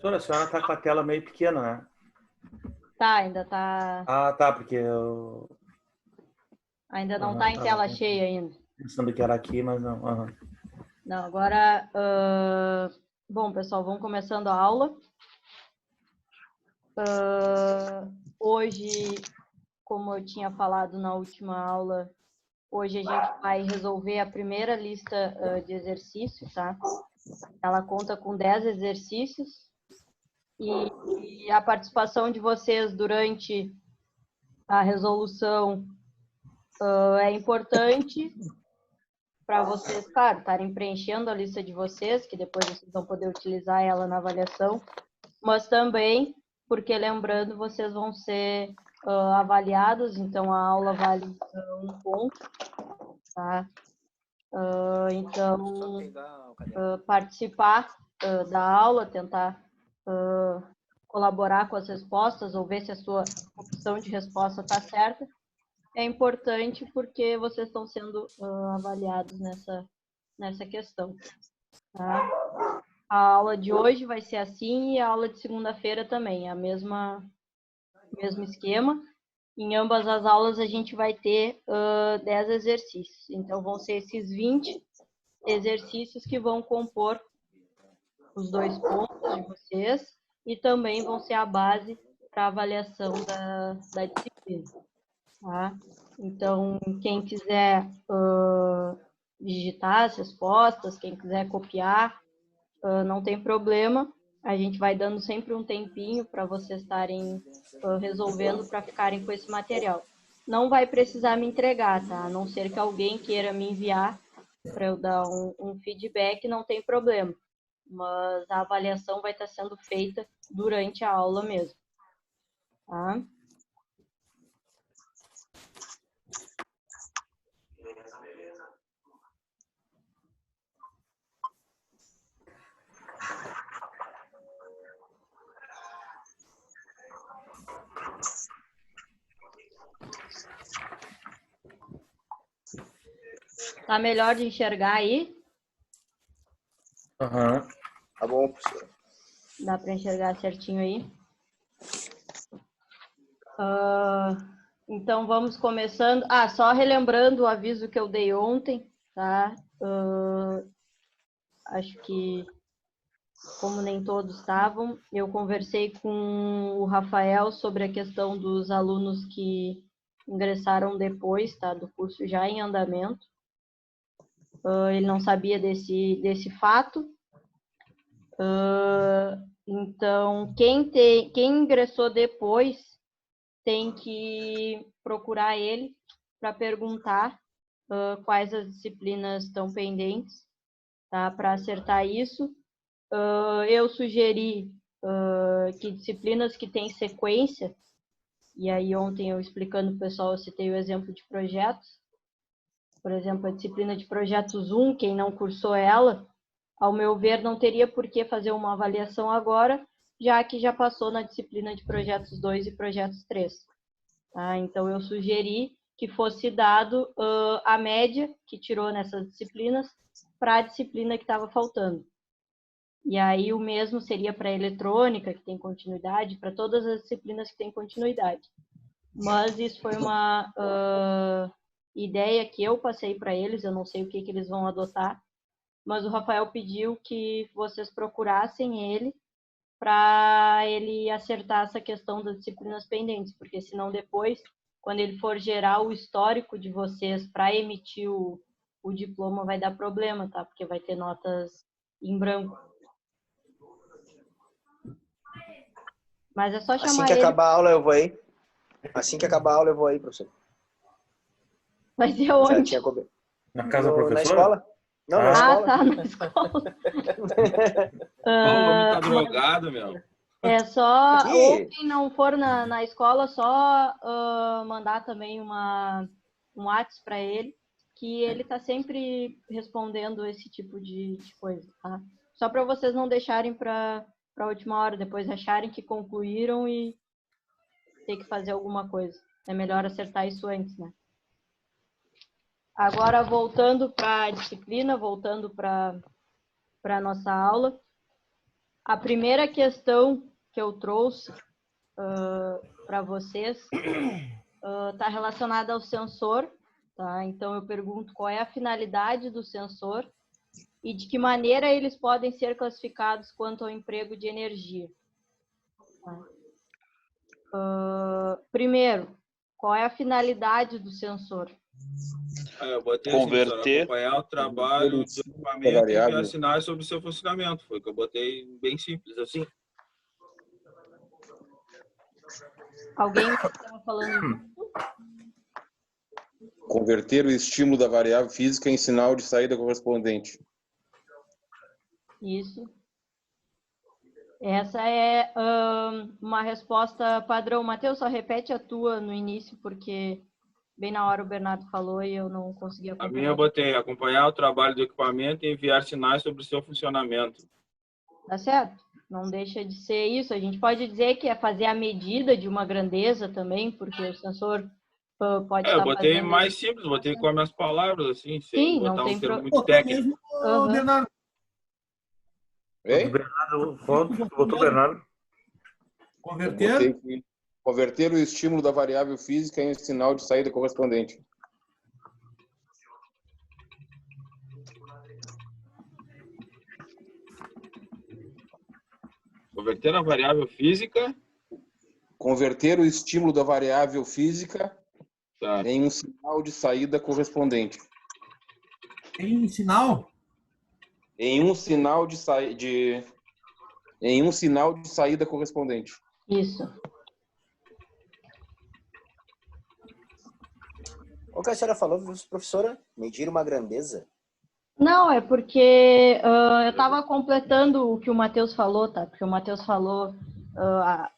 Professora, a senhora está com a tela meio pequena, né? Tá, ainda tá. Ah, tá, porque eu... Ainda não tá em tela cheia ainda. Pensando que era aqui, mas não. Não, agora... Bom, pessoal, vamos começando a aula. Hoje, como eu tinha falado na última aula, hoje a gente vai resolver a primeira lista de exercícios, tá? Ela conta com 10 exercícios e a participação de vocês durante a resolução é importante para vocês, claro, estarem preenchendo a lista de vocês, que depois vocês vão poder utilizar ela na avaliação, mas também porque, lembrando, vocês vão ser avaliados, então a aula vale 1 ponto, tá? Então, participar da aula, tentar colaborar com as respostas ou ver se a sua opção de resposta está certa, é importante porque vocês estão sendo avaliados nessa questão. Tá? A aula de hoje vai ser assim e a aula de segunda-feira também, é mesmo esquema. Em ambas as aulas a gente vai ter 10 exercícios, então vão ser esses 20 exercícios que vão compor os 2 pontos de vocês e também vão ser a base para a avaliação da disciplina. Tá? Então, quem quiser digitar as respostas, quem quiser copiar, não tem problema. A gente vai dando sempre um tempinho para vocês estarem resolvendo para ficarem com esse material. Não vai precisar me entregar, tá? A não ser que alguém queira me enviar para eu dar um feedback, não tem problema. Mas a avaliação vai estar sendo feita durante a aula mesmo. Tá? Tá melhor de enxergar aí? Tá bom, professor. Dá para enxergar certinho aí? Então, vamos começando. Só relembrando o aviso que eu dei ontem, tá? Acho que, como nem todos estavam, eu conversei com o Rafael sobre a questão dos alunos que ingressaram depois, tá? Do curso já em andamento. Ele não sabia desse fato. Então, quem ingressou depois tem que procurar ele para perguntar quais as disciplinas estão pendentes, tá? Para acertar isso. Eu sugeri que disciplinas que têm sequência, e aí ontem eu explicando para o pessoal, eu citei o exemplo de projetos. Por exemplo, a disciplina de projetos 1, quem não cursou ela, ao meu ver, não teria por que fazer uma avaliação agora, já que já passou na disciplina de projetos 2 e projetos 3. Tá? Então, eu sugeri que fosse dado a média que tirou nessas disciplinas para a disciplina que estava faltando. E aí, o mesmo seria para a eletrônica, que tem continuidade, para todas as disciplinas que têm continuidade. Mas isso foi uma ideia que eu passei para eles, eu não sei o que eles vão adotar, mas o Rafael pediu que vocês procurassem ele para ele acertar essa questão das disciplinas pendentes, porque senão depois, quando ele for gerar o histórico de vocês para emitir o diploma, vai dar problema, tá? Porque vai ter notas em branco. Mas é só chamar Assim que ele. acabar a aula eu vou aí. Assim que acabar a aula eu vou aí, professor. Vai ser Já onde? tinha combinado. Na casa do professor? Na escola? Não, na escola. Tá, na escola. O homem tá drogado, meu. É só, Aqui. ou quem não for na escola, só mandar também um WhatsApp para ele, que ele tá sempre respondendo esse tipo de coisa, tá? Só para vocês não deixarem para a última hora, depois acharem que concluíram e ter que fazer alguma coisa. É melhor acertar isso antes, né? Agora, voltando para a disciplina, voltando para para a nossa aula. A primeira questão que eu trouxe para vocês está relacionada ao sensor, tá? Então, eu pergunto qual é a finalidade do sensor e de que maneira eles podem ser classificados quanto ao emprego de energia. Tá? Primeiro, qual é a finalidade do sensor? Eu botei Converter. assim, acompanhar o trabalho do equipamento e enviar sinais sobre o seu funcionamento. Foi o que eu botei bem simples, assim. Alguém estava falando? Converter o estímulo da variável física em sinal de saída correspondente. Isso. Essa é uma resposta padrão. Matheus, só repete a tua no início, porque bem na hora o Bernardo falou e eu não consegui acompanhar. A minha eu botei acompanhar o trabalho do equipamento e enviar sinais sobre o seu funcionamento. Tá certo? Não deixa de ser isso. A gente pode dizer que é fazer a medida de uma grandeza também, porque o sensor pode estar Eu botei fazendo... mais simples, botei com as minhas palavras, assim, sem Sim, botar não tem um termo problema. muito técnico. Bernardo. Hein? Quanto tu botou, Bernardo? Converter? Converter o estímulo da variável física em sinal de saída correspondente. Converter a variável física. Converter o estímulo da variável física Tá. em um sinal de saída correspondente. Em sinal? Em um sinal de saída correspondente. Isso. O que a senhora falou, professora? Medir uma grandeza? Não, é porque eu estava completando o que o Matheus falou, tá? Porque o Matheus falou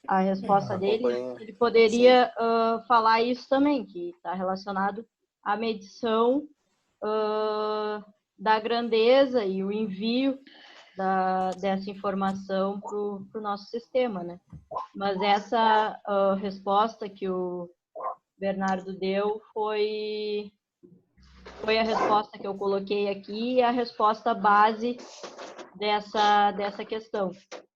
a resposta dele, ele poderia falar isso também, que está relacionado à medição da grandeza e o envio dessa informação para o nosso sistema, né? Mas essa resposta que o Bernardo deu foi a resposta que eu coloquei aqui e a resposta base dessa questão.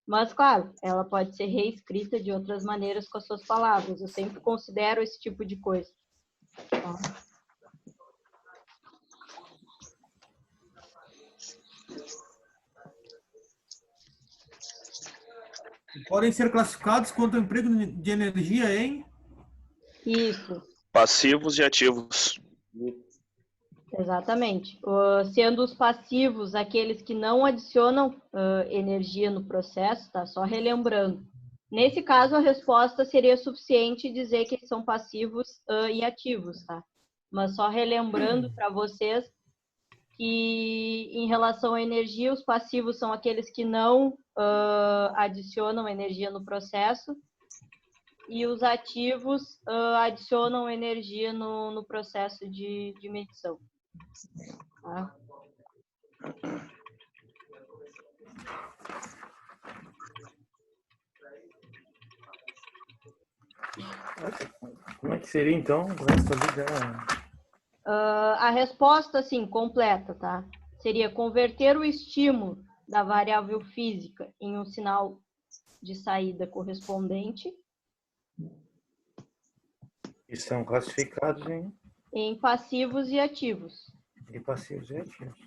Mas, claro, ela pode ser reescrita de outras maneiras com as suas palavras. Eu sempre considero esse tipo de coisa. Tá? Podem ser classificados quanto ao emprego de energia em... Isso. Passivos e ativos. Exatamente. Sendo os passivos aqueles que não adicionam energia no processo, tá? Só relembrando. Nesse caso, a resposta seria suficiente dizer que eles são passivos e ativos, tá? Mas só relembrando para vocês que, em relação à energia, os passivos são aqueles que não adicionam energia no processo e os ativos adicionam energia no processo de medição. Tá? Como é que seria, então, o resto ali já... A resposta, assim, completa, tá? Seria converter o estímulo da variável física em um sinal de saída correspondente. E são classificados em passivos e ativos. em passivos e ativos.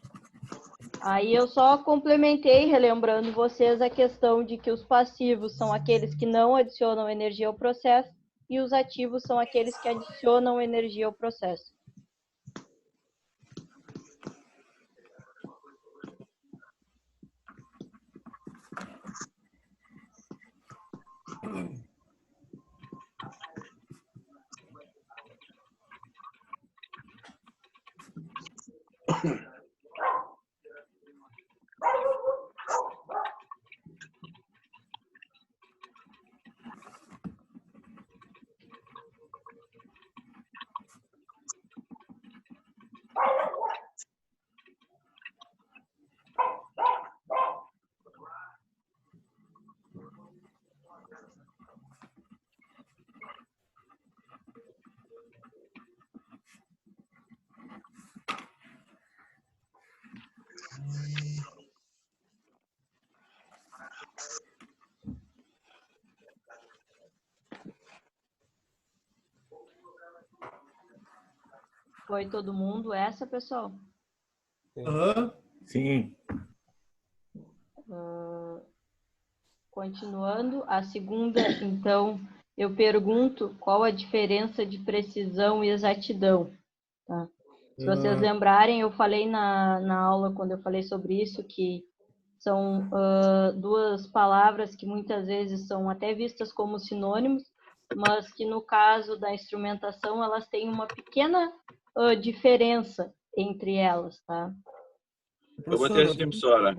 Aí eu só complementei, relembrando vocês a questão de que os passivos são aqueles que não adicionam energia ao processo e os ativos são aqueles que adicionam energia ao processo. Foi todo mundo essa, pessoal? Aham. Sim. Continuando, a segunda, então, eu pergunto qual a diferença de precisão e exatidão. Tá? Se vocês lembrarem, eu falei na aula, quando eu falei sobre isso, que são duas palavras que muitas vezes são até vistas como sinônimos, mas que no caso da instrumentação elas têm uma pequena diferença entre elas, tá? Eu botei assim, professora.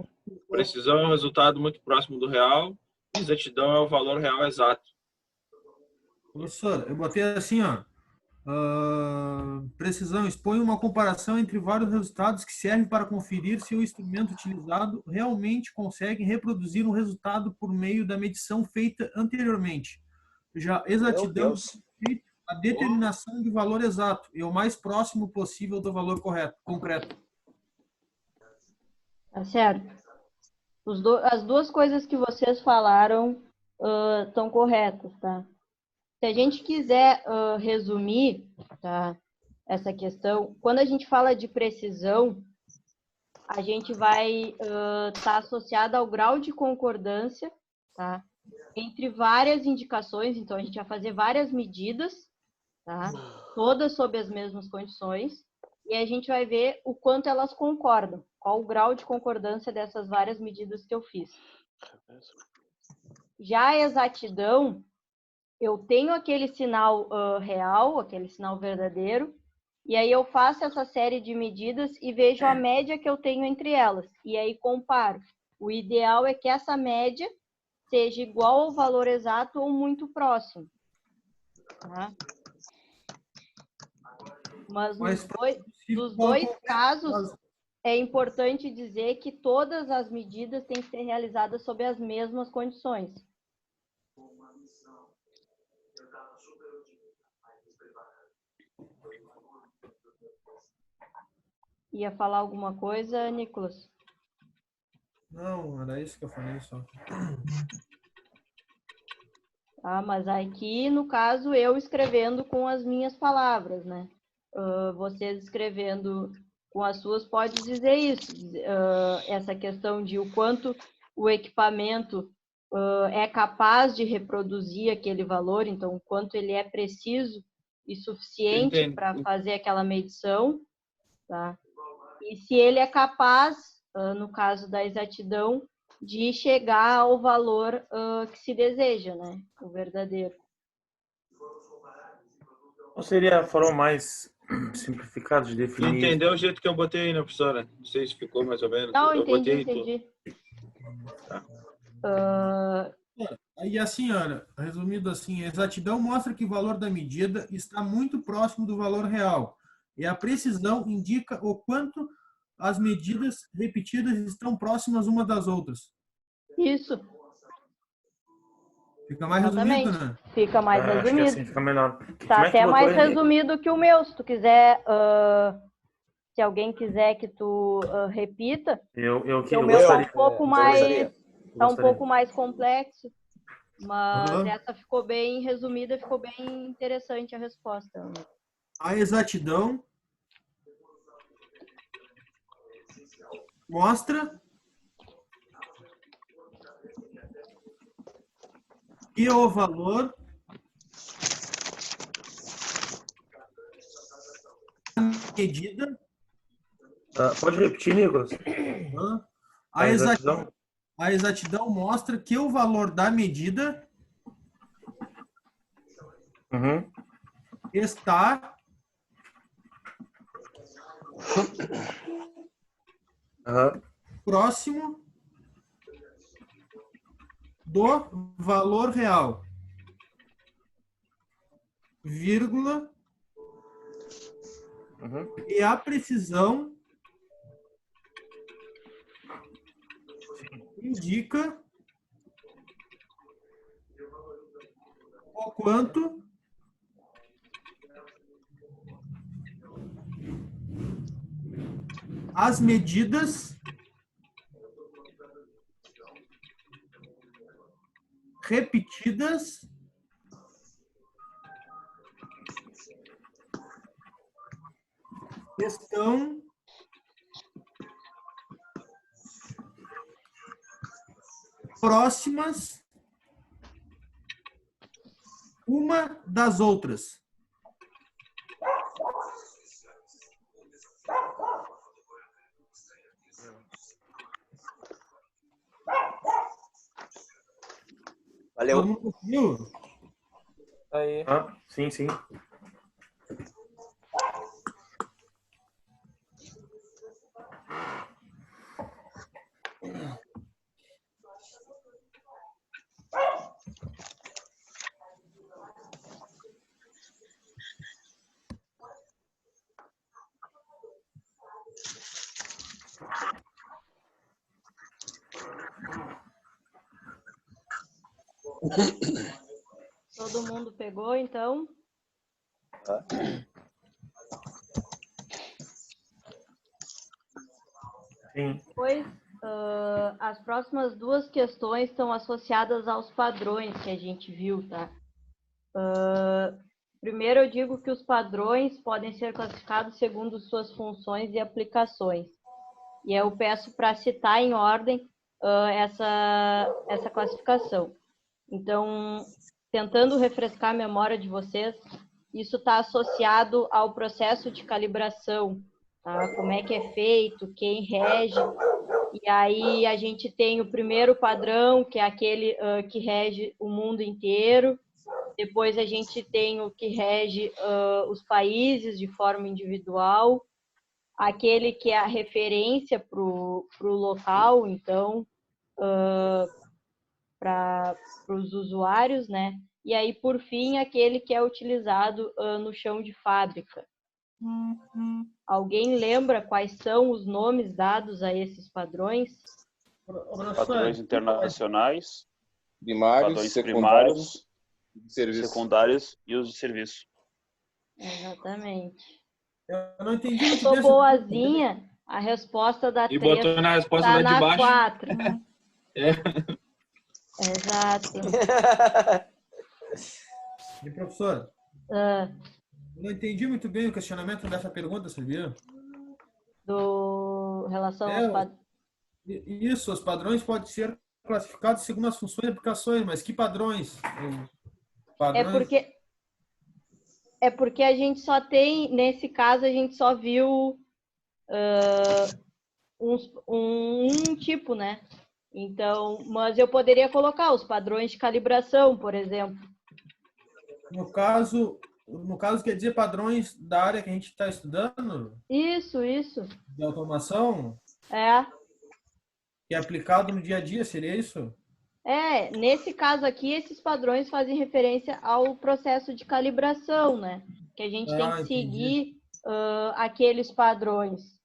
Precisão é um resultado muito próximo do real, e exatidão é o valor real exato. Professor, eu botei assim, ó. Precisão expõe uma comparação entre vários resultados que servem para conferir se o instrumento utilizado realmente consegue reproduzir um resultado por meio da medição feita anteriormente. Já Meu exatidão Deus. é a determinação de valor exato e o mais próximo possível do valor concreto. Tá certo? As duas coisas que vocês falaram estão corretas, tá? Se a gente quiser resumir, tá, essa questão, quando a gente fala de precisão, a gente vai estar associada ao grau de concordância, tá, entre várias indicações. Então, a gente vai fazer várias medidas, tá, todas sob as mesmas condições, e a gente vai ver o quanto elas concordam, qual o grau de concordância dessas várias medidas que eu fiz. Já a exatidão, eu tenho aquele sinal real, aquele sinal verdadeiro, e aí eu faço essa série de medidas e vejo a média que eu tenho entre elas. E aí comparo. O ideal é que essa média seja igual ao valor exato ou muito próximo. Tá? Mas nos dois casos, é importante dizer que todas as medidas têm que ser realizadas sob as mesmas condições. Ia falar alguma coisa, Nicolas? Não, era isso que eu falei só. Ah, mas aqui, no caso, eu escrevendo com as minhas palavras, né? Vocês escrevendo com as suas, pode dizer isso. Essa questão de o quanto o equipamento é capaz de reproduzir aquele valor, então, o quanto ele é preciso e suficiente para fazer aquela medição, tá? E se ele é capaz, no caso da exatidão, de chegar ao valor que se deseja, né? O verdadeiro. Qual seria a forma mais simplificada de definir isso? Entendeu o jeito que eu botei aí, né, professora? Não sei se ficou mais ou menos. Não, eu entendi, botei entendi. E assim, Ana, resumido assim, a exatidão mostra que o valor da medida está muito próximo do valor real. E a precisão indica o quanto as medidas repetidas estão próximas umas das outras. Isso. Fica mais Exatamente. resumido, né? Fica mais Acho que resumido. assim fica melhor. Tá Como é que até tu mais botou aí? resumido que o meu. Se tu quiser, se alguém quiser que tu repita, Eu o meu gostaria. tá um pouco mais, tá um pouco mais complexo, mas essa ficou bem resumida, ficou bem interessante a resposta. A exatidão mostra que o valor da medida... Pode repetir, Nicolas? A exatidão mostra que o valor da medida está próximo do valor real, vírgula, e a precisão indica o quanto as medidas repetidas estão próximas uma das outras. Valeu. Todo mundo conseguiu? Aí. Sim, sim. Todo mundo pegou, então? Sim. Pois, as próximas duas questões estão associadas aos padrões que a gente viu, tá? Primeiro, eu digo que os padrões podem ser classificados segundo suas funções e aplicações. E eu peço para citar em ordem essa classificação. Então, tentando refrescar a memória de vocês, isso está associado ao processo de calibração, tá? Como é que é feito, quem rege. E aí a gente tem o primeiro padrão, que é aquele que rege o mundo inteiro. Depois a gente tem o que rege os países de forma individual. Aquele que é a referência para o local, então, para os usuários, né? E aí, por fim, aquele que é utilizado no chão de fábrica. Alguém lembra quais são os nomes dados a esses padrões? Padrões internacionais, Primários, padrões secundários, primários, serviço. secundários e os de serviço. Exatamente. Eu não entendi muito Sou bem. boazinha, a resposta da 3 botou na resposta tá da de na baixo. 4. É. Exato. E, professor, Ah, eu não entendi muito bem o questionamento dessa pergunta, sabia? do relação aos padrões. Isso, os padrões podem ser classificados segundo as funções e aplicações, mas que padrões? É porque a gente só tem, nesse caso, a gente só viu um tipo, né? Então, mas eu poderia colocar os padrões de calibração, por exemplo. No caso quer dizer padrões da área que a gente está estudando, Isso. de automação, É. que é aplicado no dia a dia, seria isso? Nesse caso aqui, esses padrões fazem referência ao processo de calibração, né? Que a gente tem que seguir aqueles padrões.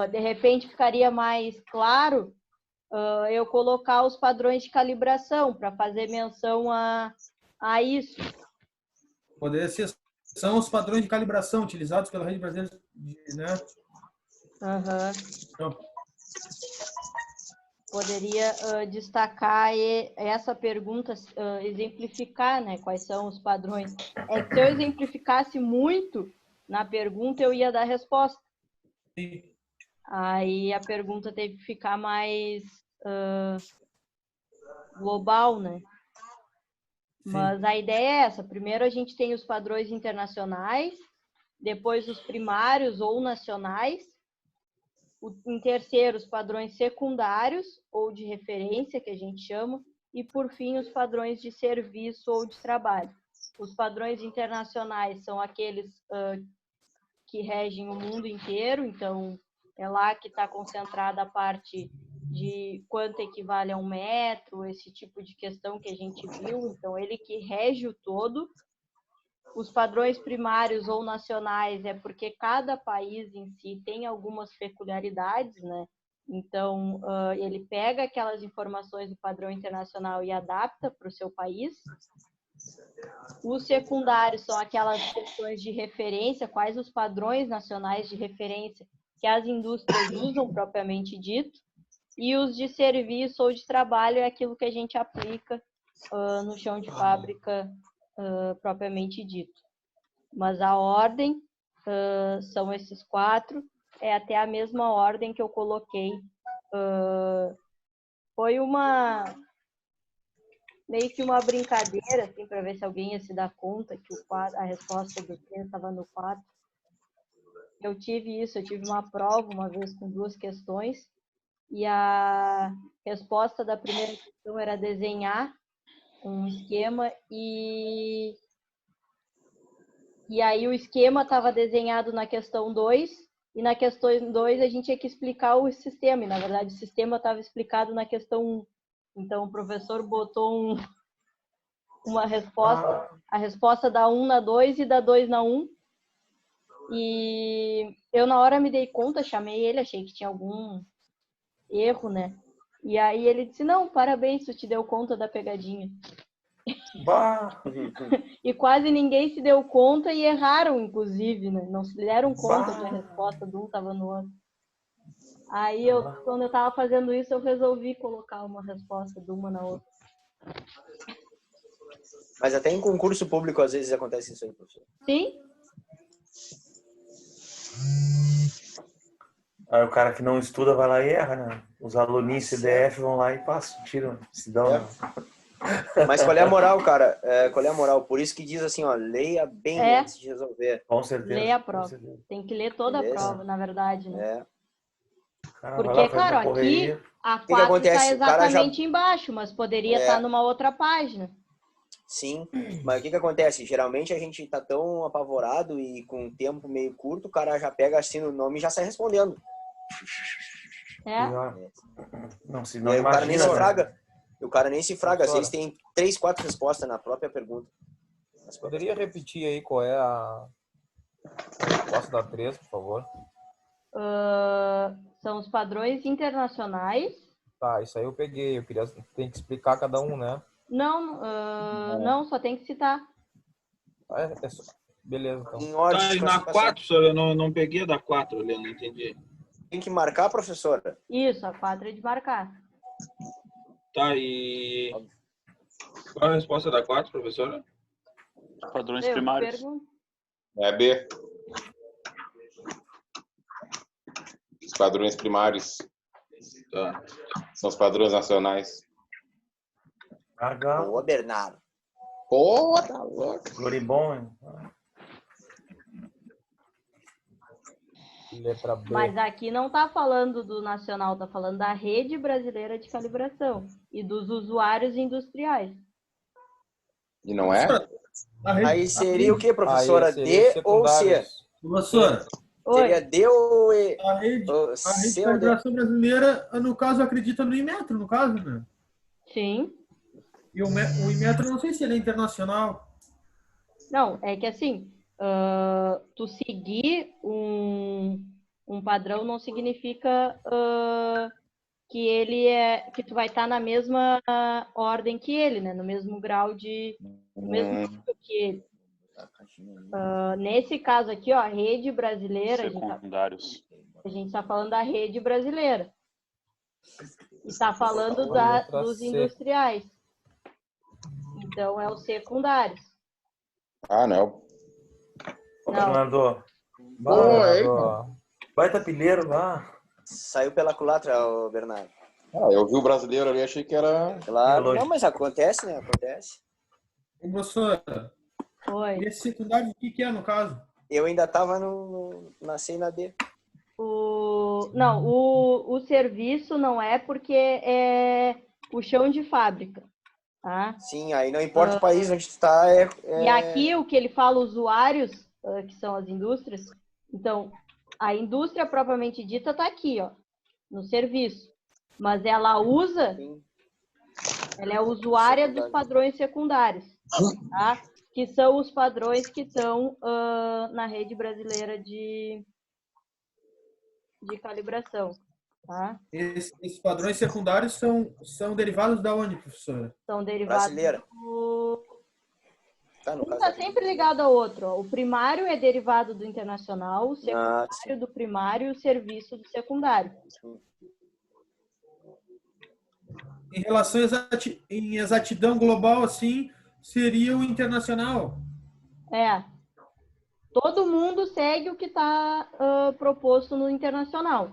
De repente, ficaria mais claro eu colocar os padrões de calibração para fazer menção a isso. Poderia ser, são os padrões de calibração utilizados pela Rede Brasileira, né? Então, poderia destacar essa pergunta, exemplificar, né, quais são os padrões. É que se eu exemplificasse muito na pergunta, eu ia dar resposta. sim. Aí a pergunta teve que ficar mais global, né? Sim. Mas a ideia é essa. Primeiro a gente tem os padrões internacionais, depois os primários ou nacionais, em terceiro, os padrões secundários ou de referência, que a gente chama, e, por fim, os padrões de serviço ou de trabalho. Os padrões internacionais são aqueles que regem o mundo inteiro, então é lá que está concentrada a parte de quanto equivale a 1 metro, esse tipo de questão que a gente viu, então ele que rege o todo. Os padrões primários ou nacionais é porque cada país em si tem algumas peculiaridades, né? Então, ele pega aquelas informações do padrão internacional e adapta para o seu país. Os secundários são aquelas questões de referência, quais os padrões nacionais de referência que as indústrias usam propriamente dito. E os de serviço ou de trabalho é aquilo que a gente aplica no chão de fábrica propriamente dito. Mas a ordem são esses 4. É até a mesma ordem que eu coloquei. Foi meio que uma brincadeira, assim, para ver se alguém ia se dar conta que a resposta do 3 estava no 4. Eu tive uma prova uma vez com 2 questões, e a resposta da primeira questão era desenhar um esquema, e aí o esquema estava desenhado na questão 2, e na questão 2 a gente tinha que explicar o sistema, e na verdade o sistema estava explicado na questão 1. Então o professor botou uma resposta, a resposta da 1 na 2 e da 2 na 1, e eu na hora me dei conta, chamei ele, achei que tinha algum erro, né? E aí ele disse, não, parabéns, tu te deu conta da pegadinha. Bah. E quase ninguém se deu conta e erraram, inclusive, né? Não se deram conta que a resposta do um estava no outro. Aí, quando eu estava fazendo isso, eu resolvi colocar uma resposta de uma na outra. Mas até em concurso público, às vezes, acontece isso aí, professor. Sim. Aí o cara que não estuda vai lá e erra, né? Os aluninhos CDF vão lá e passam, tiram, se dão. Mas qual é a moral, cara? Qual é a moral? Por isso que diz assim, ó, leia bem antes de resolver. Com certeza. Leia a prova. Tem que ler toda a prova, na verdade, né? Porque, claro, aqui a 4 está exatamente embaixo, mas poderia estar numa outra página. Sim, mas o que acontece? Geralmente a gente tá tão apavorado e com um tempo meio curto, o cara já pega assim no nome e já sai respondendo. Não, se não o cara nem se né? fraga. O cara nem se fraga. Às vezes tem 3, 4 respostas na própria pergunta. Mas poderia repetir aí qual é a resposta da 3, por favor? São os padrões internacionais. Tá, isso aí eu peguei. Tem que explicar cada um, né? Não, só tem que citar. Beleza, então. Em ordem de na 4, professor, eu não peguei a da 4, eu não entendi. Tem que marcar, professora? Isso, a 4 é de marcar. Tá, e qual a resposta da 4, professora? Padrões primários. É B. Os padrões primários. Tá. São os padrões nacionais. Boa, Bernardo. Pô, tá louco. Goribom, hein? Letra B. Mas aqui não está falando do nacional, está falando da rede brasileira de calibração e dos usuários industriais. E não é? Aí seria o que, professora? D ou C? Professora. Seria D ou E? A rede de calibração brasileira, no caso, acredita no Inmetro, no caso, né? Sim. E o Inmetro, não sei se ele é internacional. Não, é que assim, tu seguir um padrão não significa que tu vai estar na mesma ordem que ele, né? No mesmo grau no mesmo nível que ele. Nesse caso aqui, ó, a rede brasileira, secundários. A gente está falando da rede brasileira. Está falando dos industriais. Então, é os secundários. Ah, não. Bernardo. Baita pilheiro lá. Saiu pela culatra, Bernardo. Eu vi o brasileiro ali, achei que era... Claro, não, mas acontece, né? Acontece. Professora, Oi. Esse secundário, o que é, no caso? Eu ainda estava na C e na D. Não, o serviço não é porque é o chão de fábrica. Tá? Sim, aí não importa o país onde tu está. E aqui o que ele fala, usuários, que são as indústrias. Então, a indústria propriamente dita está aqui, ó, no serviço. Mas ela usa, ela é usuária dos padrões secundários, tá? Que são os padrões que estão na rede brasileira de calibração. Tá? Esses padrões secundários são derivados da onde, professora? São derivados brasileira. Um está sempre ligado ao outro. Ó. O primário é derivado do internacional, o secundário do primário e o serviço do secundário. Em relação em exatidão global, assim, seria o internacional? É. todo mundo segue o que está proposto no internacional.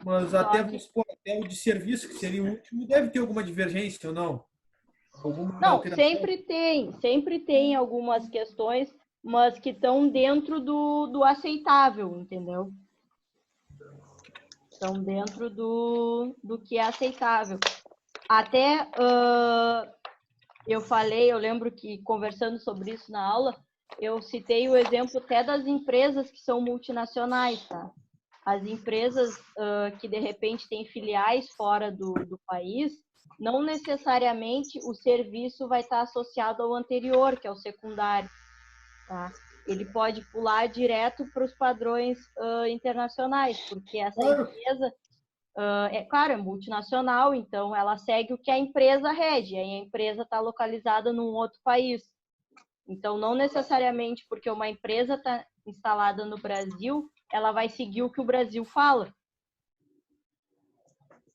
Mas até, vamos supor, até o de serviço, que seria o último, deve ter alguma divergência ou não? Alguma Não, alteração? sempre tem algumas questões, mas que estão dentro do aceitável, entendeu? Estão dentro do que é aceitável. Até eu lembro que conversando sobre isso na aula, eu citei o exemplo até das empresas que são multinacionais, tá? As empresas que de repente têm filiais fora do país, não necessariamente o serviço vai estar associado ao anterior, que é o secundário, tá? Ele pode pular direto para os padrões internacionais, porque essa empresa, é multinacional, então ela segue o que a empresa rege, aí a empresa está localizada num outro país. Então, não necessariamente porque uma empresa está instalada no Brasil, ela vai seguir o que o Brasil fala.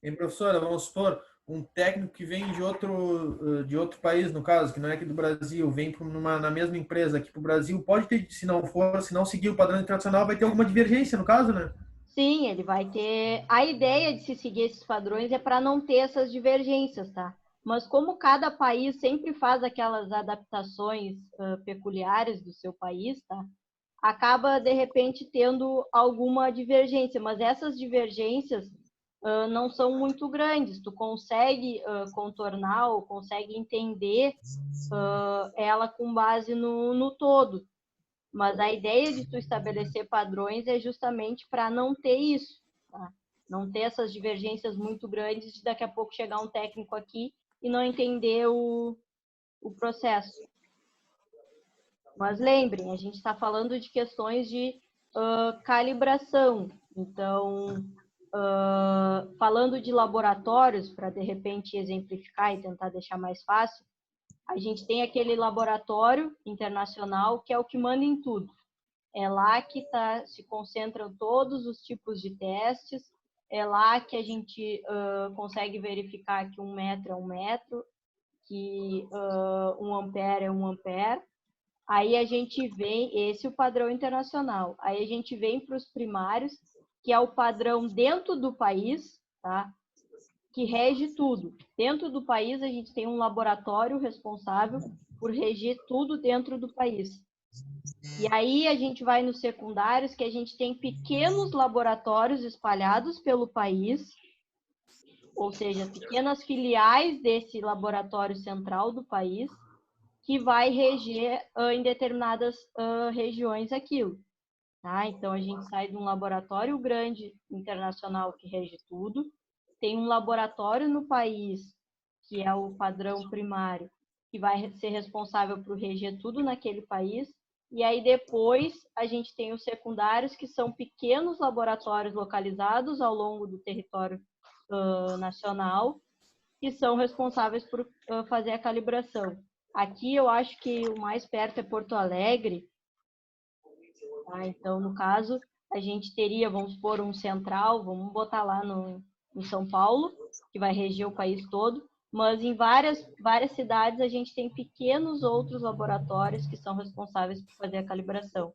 E, professora, vamos supor, um técnico que vem de outro país, no caso, que não é aqui do Brasil, vem na mesma empresa aqui para o Brasil, pode ter, se não seguir o padrão internacional, vai ter alguma divergência, no caso, né? Sim, ele vai ter... A ideia de se seguir esses padrões é para não ter essas divergências, tá? Mas como cada país sempre faz aquelas adaptações peculiares do seu país, tá? Acaba, de repente, tendo alguma divergência, mas essas divergências não são muito grandes. Tu consegue contornar ou consegue entender ela com base no todo. Mas a ideia de tu estabelecer padrões é justamente para não ter isso, tá? Não ter essas divergências muito grandes de daqui a pouco chegar um técnico aqui e não entender o processo. Mas lembrem, a gente está falando de questões de calibração. Então, falando de laboratórios, para de repente exemplificar e tentar deixar mais fácil, a gente tem aquele laboratório internacional que é o que manda em tudo. É lá que se concentram todos os tipos de testes, é lá que a gente consegue verificar que 1 metro é 1 metro, que 1 ampere é 1 ampere. Aí a gente vem, esse é o padrão internacional. Aí a gente vem para os primários, que é o padrão dentro do país, tá? Que rege tudo. Dentro do país, a gente tem um laboratório responsável por reger tudo dentro do país. E aí a gente vai nos secundários, que a gente tem pequenos laboratórios espalhados pelo país, ou seja, pequenas filiais desse laboratório central do país, que vai reger em determinadas regiões aquilo. Tá? Então, a gente sai de um laboratório grande internacional que rege tudo, tem um laboratório no país, que é o padrão primário, que vai ser responsável por reger tudo naquele país, e aí depois a gente tem os secundários, que são pequenos laboratórios localizados ao longo do território nacional, que são responsáveis por fazer a calibração. Aqui eu acho que o mais perto é Porto Alegre. Tá? Então, no caso, a gente teria, vamos supor, um central, vamos botar lá em São Paulo, que vai reger o país todo, mas em várias cidades a gente tem pequenos outros laboratórios que são responsáveis por fazer a calibração.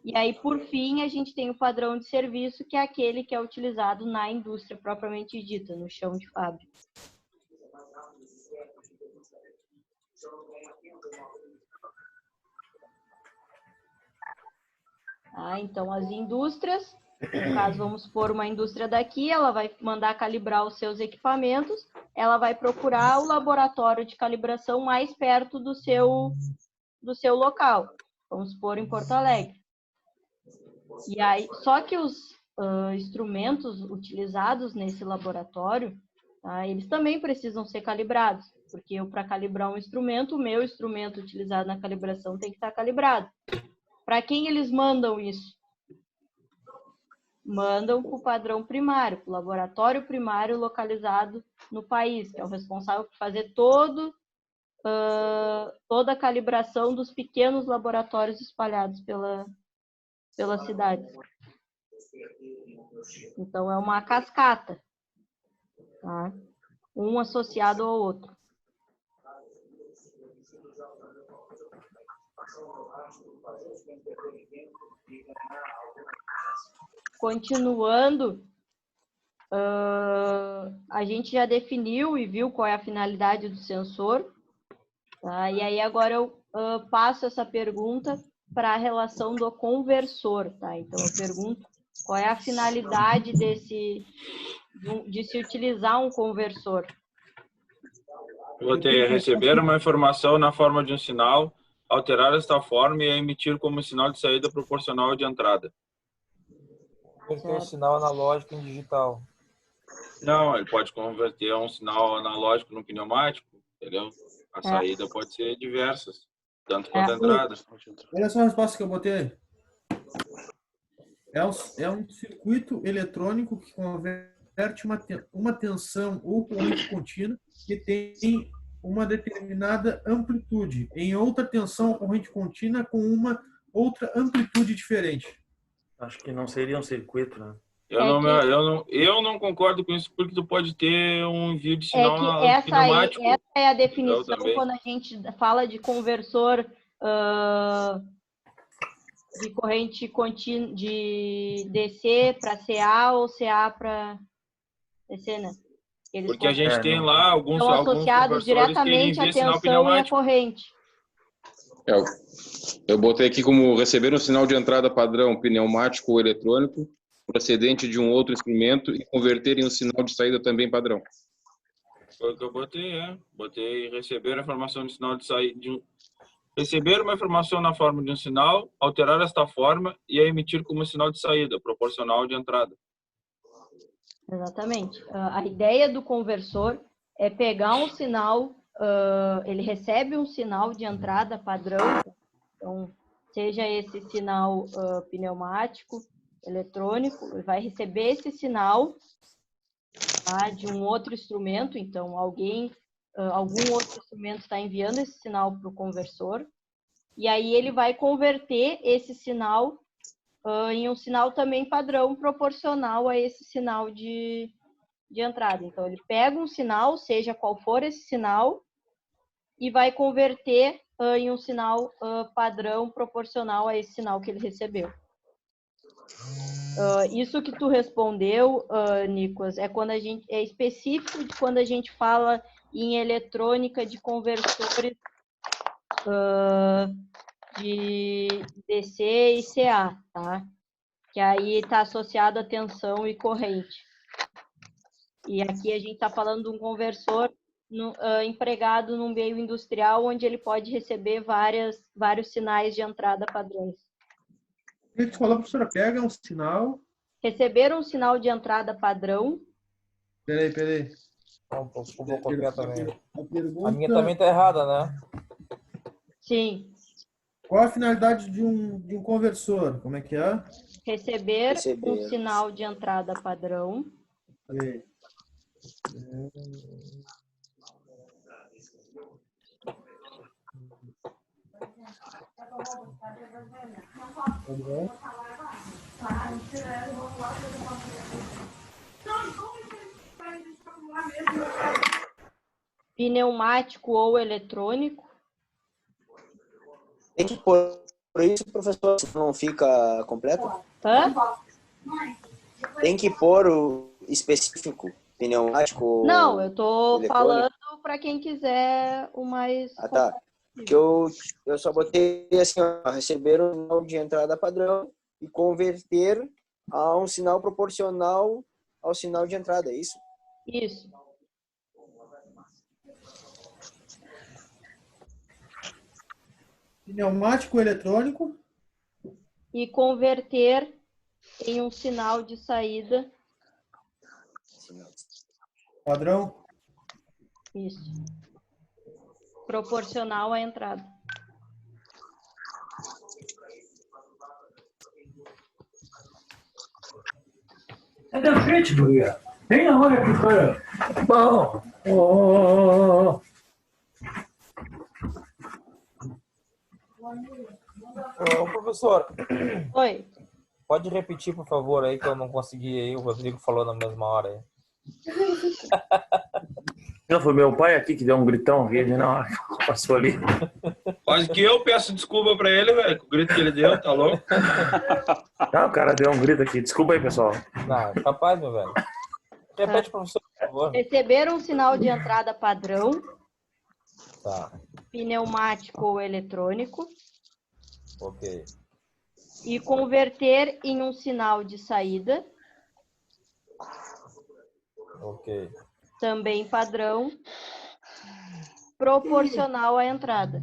E aí, por fim, a gente tem o padrão de serviço, que é aquele que é utilizado na indústria propriamente dita, no chão de fábrica. Então, as indústrias, no caso, vamos supor uma indústria daqui, ela vai mandar calibrar os seus equipamentos, ela vai procurar o laboratório de calibração mais perto do seu local, vamos supor em Porto Alegre. E aí, só que os instrumentos utilizados nesse laboratório, tá, eles também precisam ser calibrados, porque para calibrar um instrumento, o meu instrumento utilizado na calibração tem que estar calibrado. Para quem eles mandam isso? Mandam para o padrão primário, para o laboratório primário localizado no país, que é o responsável por fazer toda a calibração dos pequenos laboratórios espalhados pela cidade. Então, é uma cascata, tá? Um associado ao outro. Continuando, a gente já definiu e viu qual é a finalidade do sensor. Tá? E aí agora eu passo essa pergunta para a relação do conversor. Tá? Então eu pergunto qual é a finalidade de se utilizar um conversor. Vou ter receber uma informação na forma de um sinal, alterar esta forma e emitir como sinal de saída proporcional de entrada. Converter um sinal analógico em digital. Não, ele pode converter um sinal analógico no pneumático, entendeu? A saída pode ser diversas, tanto quanto a entrada. Olha só a resposta que eu botei. É um circuito eletrônico que converte uma tensão ou corrente contínua que tem uma determinada amplitude em outra tensão ou corrente contínua com uma outra amplitude diferente. Acho que não seria um circuito, né? Eu não concordo com isso, porque tu pode ter um envio de sinal pneumático. Essa é a definição quando a gente fala de conversor de corrente contínua, de DC para CA ou CA para DC, né? Porque a gente tem lá alguns associados diretamente à tensão e à corrente. Eu botei aqui como receber um sinal de entrada padrão pneumático ou eletrônico procedente de um outro instrumento e converter em um sinal de saída também padrão. Foi o que eu botei, Botei receber a informação de sinal de saída receber uma informação na forma de um sinal, alterar esta forma e a emitir como sinal de saída, proporcional de entrada. Exatamente. A ideia do conversor é pegar um sinal, ele recebe um sinal de entrada padrão, então, seja esse sinal pneumático, eletrônico, vai receber esse sinal de um outro instrumento, então algum outro instrumento está enviando esse sinal para o conversor, e aí ele vai converter esse sinal em um sinal também padrão proporcional a esse sinal de entrada. Então, ele pega um sinal, seja qual for esse sinal, e vai converter em um sinal padrão proporcional a esse sinal que ele recebeu. Isso que tu respondeu, Nicolas, é específico de quando a gente fala em eletrônica de conversores de DC e CA, tá? Que aí está associado a tensão e corrente. E aqui a gente está falando de um conversor empregado num meio industrial, onde ele pode receber vários sinais de entrada padrões. A gente falou, professora, pega um sinal. Receber um sinal de entrada padrão. Peraí. Vou copiar também. A minha também está errada, né? Sim. Qual a finalidade de um conversor? Como é que é? Receber um sinal de entrada padrão. Pneumático ou eletrônico. Tem que pôr isso, professor, se não fica completo? Tem que pôr o específico, pneumático. Não, eu tô falando para quem quiser o mais. Tá. Porque eu só botei assim, receber um sinal de entrada padrão e converter a um sinal proporcional ao sinal de entrada, é isso? Isso. Pneumático eletrônico. E converter em um sinal de saída. Padrão. Isso. Proporcional à entrada. É da frente, guria. Bem na hora que foi. Bom. Ô, professor. Oi. Pode repetir, por favor, aí, que eu não consegui aí. O Rodrigo falou na mesma hora aí. Não, foi meu pai aqui que deu um gritão aqui, não, passou ali. Quase que eu peço desculpa pra ele, velho, com o grito que ele deu, tá louco? Ah, o cara deu um grito aqui. Desculpa aí, pessoal. Não, capaz, meu velho. Repete, professor, por favor. Receber um sinal de entrada padrão, Tá, pneumático ou eletrônico, ok. e converter em um sinal de saída, Ok. também padrão, proporcional à entrada.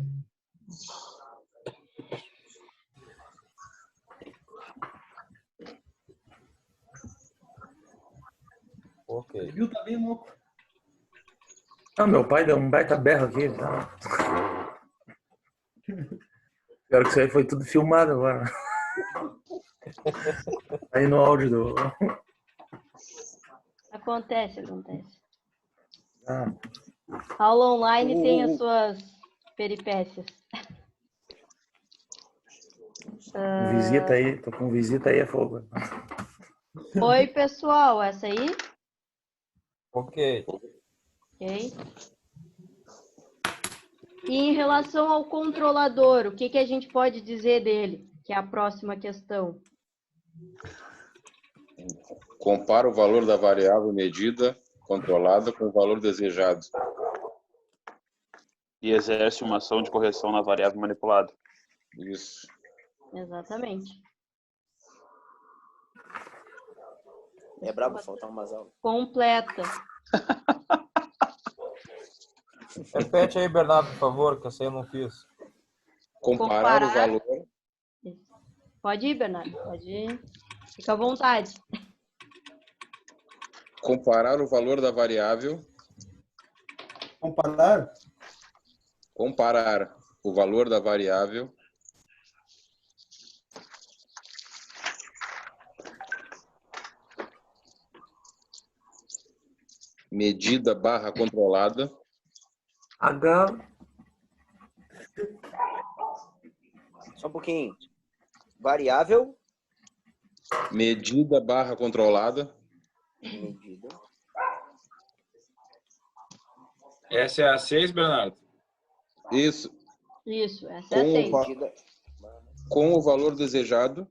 Ok. Viu? Tá bem louco. Ah, meu pai deu um baita berro aqui. Tá? Pior que isso aí foi tudo filmado agora. Aí no áudio do... Acontece. Ah, Aula online tem as suas peripécias. visita aí. Tô com visita aí, é fogo. Oi, pessoal. Essa aí? Ok. Ok. E em relação ao controlador, o que a gente pode dizer dele? Que é a próxima questão. Compara o valor da variável medida controlada com o valor desejado. E exerce uma ação de correção na variável manipulada. Isso. Exatamente. É brabo, falta umas aulas. Completa. Repete aí, Bernardo, por favor, que essa aí eu não fiz. Comparar o valor. Pode ir, Bernardo. Pode ir. Fica à vontade. Comparar o valor da variável. Comparar? Comparar o valor da variável medida barra controlada Só um pouquinho. Variável. medida barra controlada Medida. Essa é a 6, Bernardo? Isso Isso, essa é a 6. Medida. com o valor desejado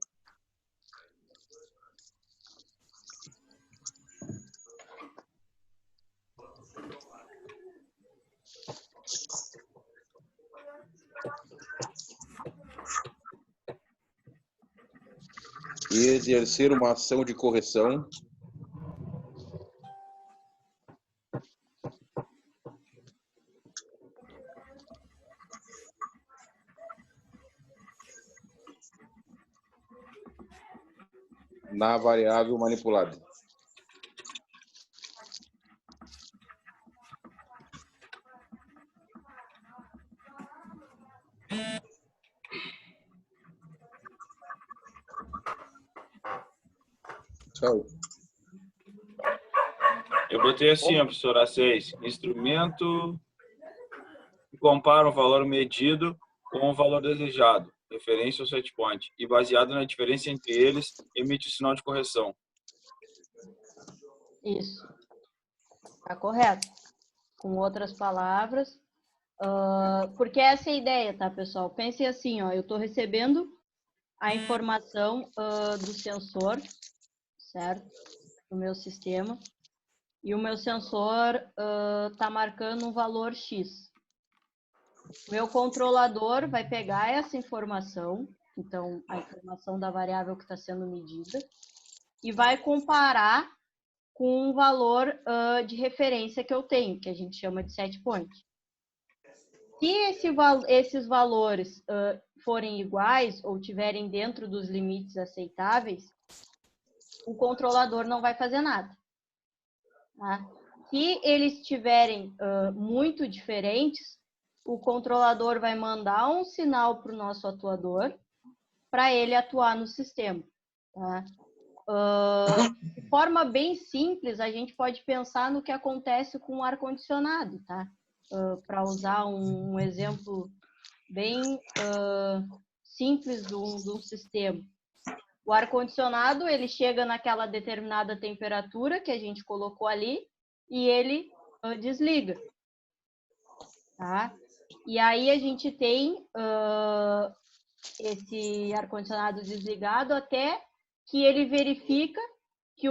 e exercer uma ação de correção na variável manipulada. Tchau. Eu botei assim, ó, professor, A6. Instrumento que compara o valor medido com o valor desejado, referência ao set point, e baseado na diferença entre eles, emite o sinal de correção. Isso. Tá correto. Com outras palavras, porque essa é a ideia, tá, pessoal? Pensem assim, ó, eu estou recebendo a informação do sensor, certo? Do meu sistema. E o meu sensor está marcando um valor X. O meu controlador vai pegar essa informação, então a informação da variável que está sendo medida, e vai comparar com um valor de referência que eu tenho, que a gente chama de set point. Se esses valores forem iguais ou tiverem dentro dos limites aceitáveis, o controlador não vai fazer nada. Tá? Se eles estiverem muito diferentes, o controlador vai mandar um sinal para o nosso atuador para ele atuar no sistema. Tá? De forma bem simples, a gente pode pensar no que acontece com o ar-condicionado, tá? Para usar um exemplo bem simples de um sistema. O ar-condicionado, ele chega naquela determinada temperatura que a gente colocou ali e ele desliga. Tá? E aí a gente tem esse ar-condicionado desligado até que ele verifica que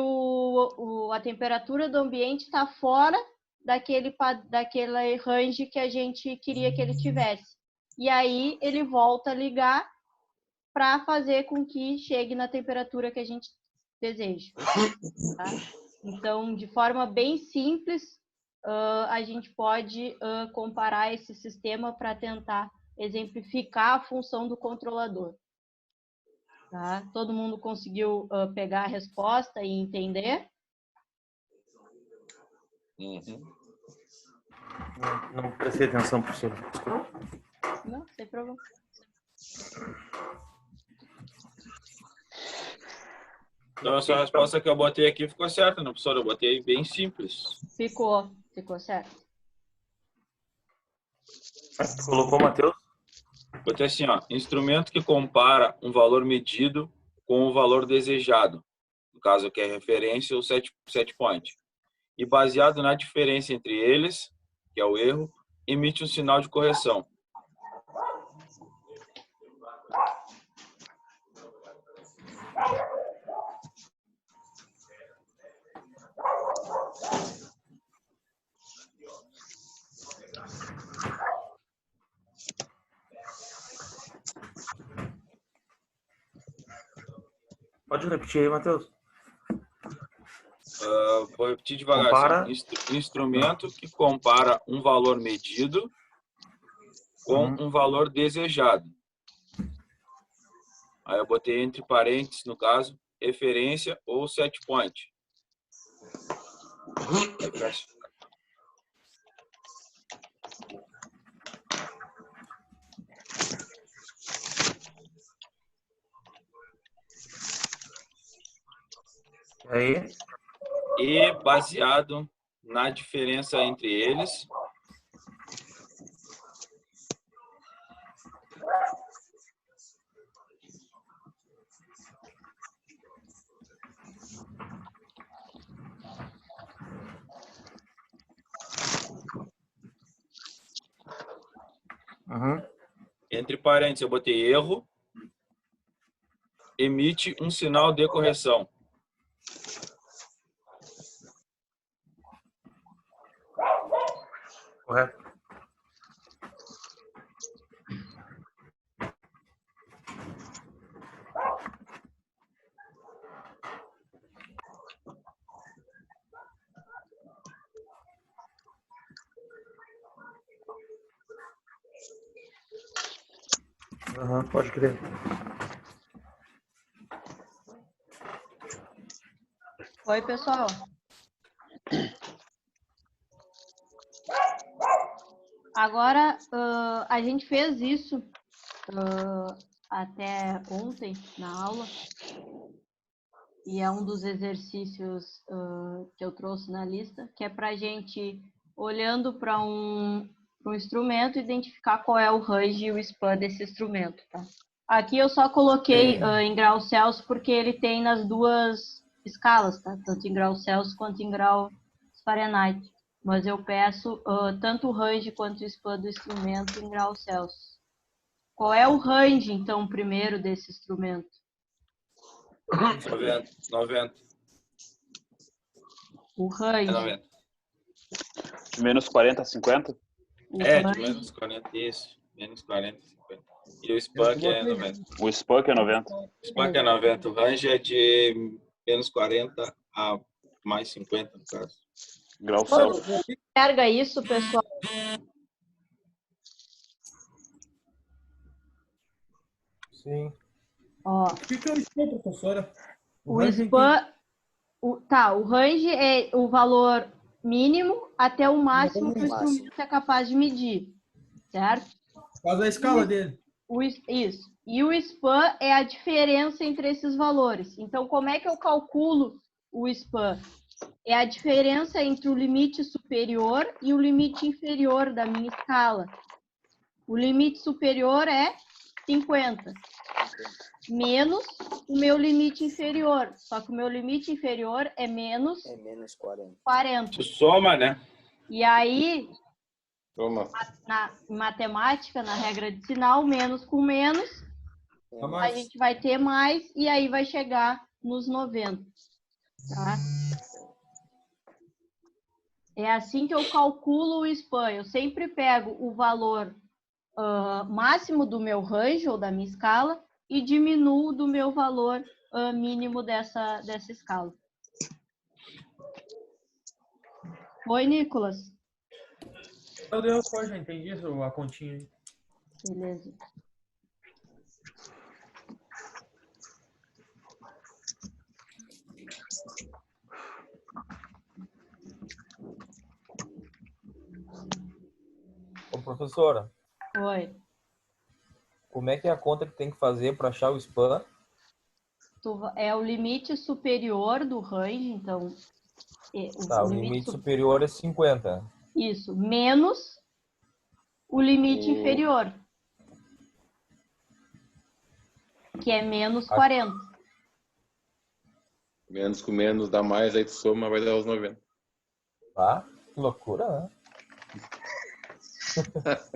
a temperatura do ambiente está fora daquele range que a gente queria que ele tivesse. E aí ele volta a ligar para fazer com que chegue na temperatura que a gente deseja. Tá? Então, de forma bem simples, a gente pode comparar esse sistema para tentar exemplificar a função do controlador. Tá? Todo mundo conseguiu pegar a resposta e entender? Não prestei atenção, professor. Desculpa. Não, sem problema. Então, essa resposta que eu botei aqui ficou certa, né, professor? Eu botei bem simples. Ficou certo. Tu colocou, Matheus? Botei assim, ó, instrumento que compara um valor medido com o valor desejado. No caso aqui é referência ou set point. E baseado na diferença entre eles, que é o erro, emite um sinal de correção. Pode repetir aí, Matheus. Vou repetir devagar. Compara. Assim, instrumento que compara um valor medido com um valor desejado. Aí eu botei entre parênteses, no caso, referência ou set point. Aí fecha. Aí. E baseado na diferença entre eles, entre parênteses eu botei erro, emite um sinal de correção. Correto. Pode crer. Oi, pessoal. Agora, a gente fez isso até ontem na aula, e é um dos exercícios que eu trouxe na lista, que é para a gente, olhando para um instrumento, identificar qual é o range e o span desse instrumento. Tá? Aqui eu só coloquei em graus Celsius porque ele tem nas duas escalas, tá? Tanto em graus Celsius quanto em grau Fahrenheit. Mas eu peço tanto o range quanto o span do instrumento em graus Celsius. Qual é o range, então, primeiro desse instrumento? 90. O range. 90. De menos 40 a 50? De menos 40, isso. Menos 40 a 50. E o span que é 90. O span que é 90. O span que é 90. O range é de menos 40 a mais 50, no caso. Grau Celsius. Enxerga isso, pessoal? Sim. Ó, O que é o span, professora? o span... o range é o valor mínimo até o máximo que o instrumento é capaz de medir, certo? Faz a escala dele. Isso. E o span é a diferença entre esses valores. Então, como é que eu calculo o span? É a diferença entre o limite superior e o limite inferior da minha escala. O limite superior é 50, menos o meu limite inferior. Só que o meu limite inferior é menos 40. 40. Soma, né? E aí, Toma. Na matemática, na regra de sinal, menos com menos, a gente vai ter mais e aí vai chegar nos 90. Tá? É assim que eu calculo o span. Eu sempre pego o valor máximo do meu range ou da minha escala e diminuo do meu valor mínimo dessa escala. Oi, Nicolas. Meu Deus, já entendi isso, a continha aí. Beleza. Ô, professora, Oi. como é que é a conta que tem que fazer para achar o span? É o limite superior do range, então... O limite superior é 50. Isso, menos o limite inferior, que é menos 40. Menos com menos dá mais, aí tu soma, vai dar os 90. Ah, que loucura, né?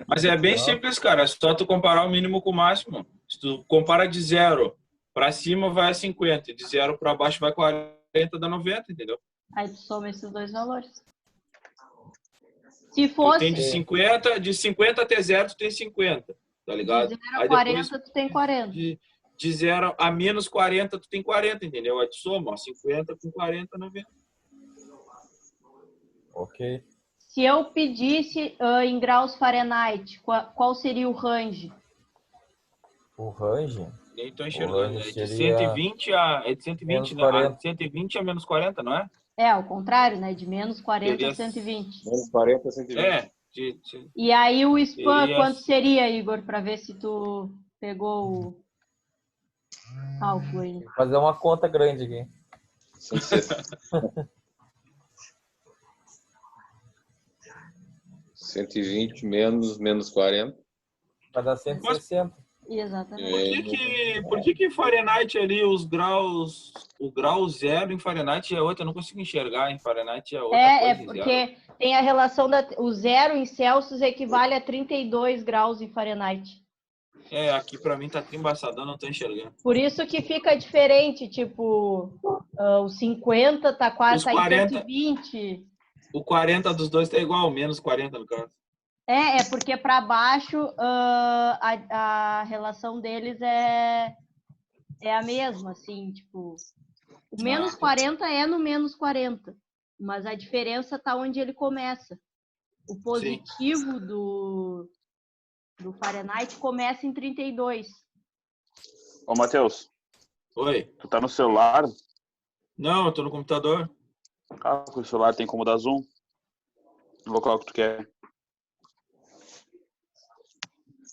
Mas é bem simples, cara. É só tu comparar o mínimo com o máximo. Se tu compara de 0 para cima, vai a 50. De 0 para baixo, vai 40, dá 90, entendeu? Aí tu soma esses dois valores. Se fosse... Tu tem de 50 até 0, tu tem 50, tá ligado? De 0 a Aí 40, depois, tu tem 40. de 0 a menos 40, tu tem 40, entendeu? Aí tu soma, ó, 50 com 40, 90. Ok. Se eu pedisse em graus Fahrenheit, qual seria o range? O range? Nem tô enxergando. range É de seria 120 a... É de 120, menos né? 40. De 120 a menos 40, não é? É, ao contrário, né? De menos 40 Seria a 120. Menos 40 a 120. É. E aí o span, Seria... quanto seria, Igor? Para ver se tu pegou o cálculo aí. Vou fazer uma conta grande aqui. 120 menos 40. Vai dar 160. Exatamente. Por que Fahrenheit ali, o grau 0 em Fahrenheit é outro? Eu não consigo enxergar em Fahrenheit é outra coisa. É porque tem a relação o 0 em Celsius equivale a 32 graus em Fahrenheit. É, aqui pra mim tá embaçadão, não tô enxergando. Por isso que fica diferente, tipo, o 50 tá quase Os 40, 120. O 40 dos dois tá igual, menos 40 no caso. É porque para baixo a relação deles é a mesma, assim, tipo, o menos 40 é no menos 40, mas a diferença tá onde ele começa. O positivo do Fahrenheit começa em 32. Ô, Matheus. Oi. Tu tá no celular? Não, eu tô no computador. Ah, o celular tem como dar zoom. Eu vou colocar o que tu quer.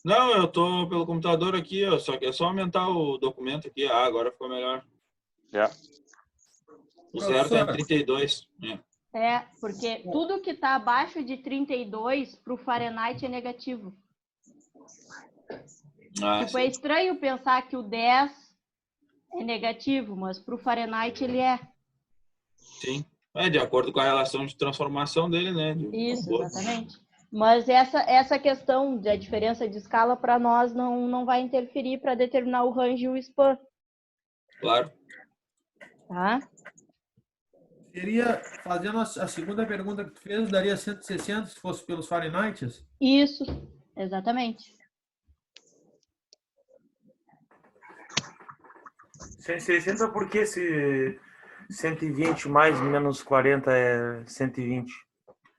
Não, eu tô pelo computador aqui, ó, só que é só aumentar o documento aqui. Ah, agora ficou melhor. O 0 tá em 32. Porque tudo que tá abaixo de 32 pro Fahrenheit é negativo. Tipo, é estranho pensar que o 10 é negativo, mas pro Fahrenheit ele é. Sim. É de acordo com a relação de transformação dele, né? Isso, exatamente. Mas essa questão da diferença de escala para nós não vai interferir para determinar o range e o span. Claro. Tá? Seria, fazendo a segunda pergunta que tu fez, daria 160 se fosse pelos Fahrenheit? Isso, exatamente. 160 porque se 120 mais menos 40 é 120.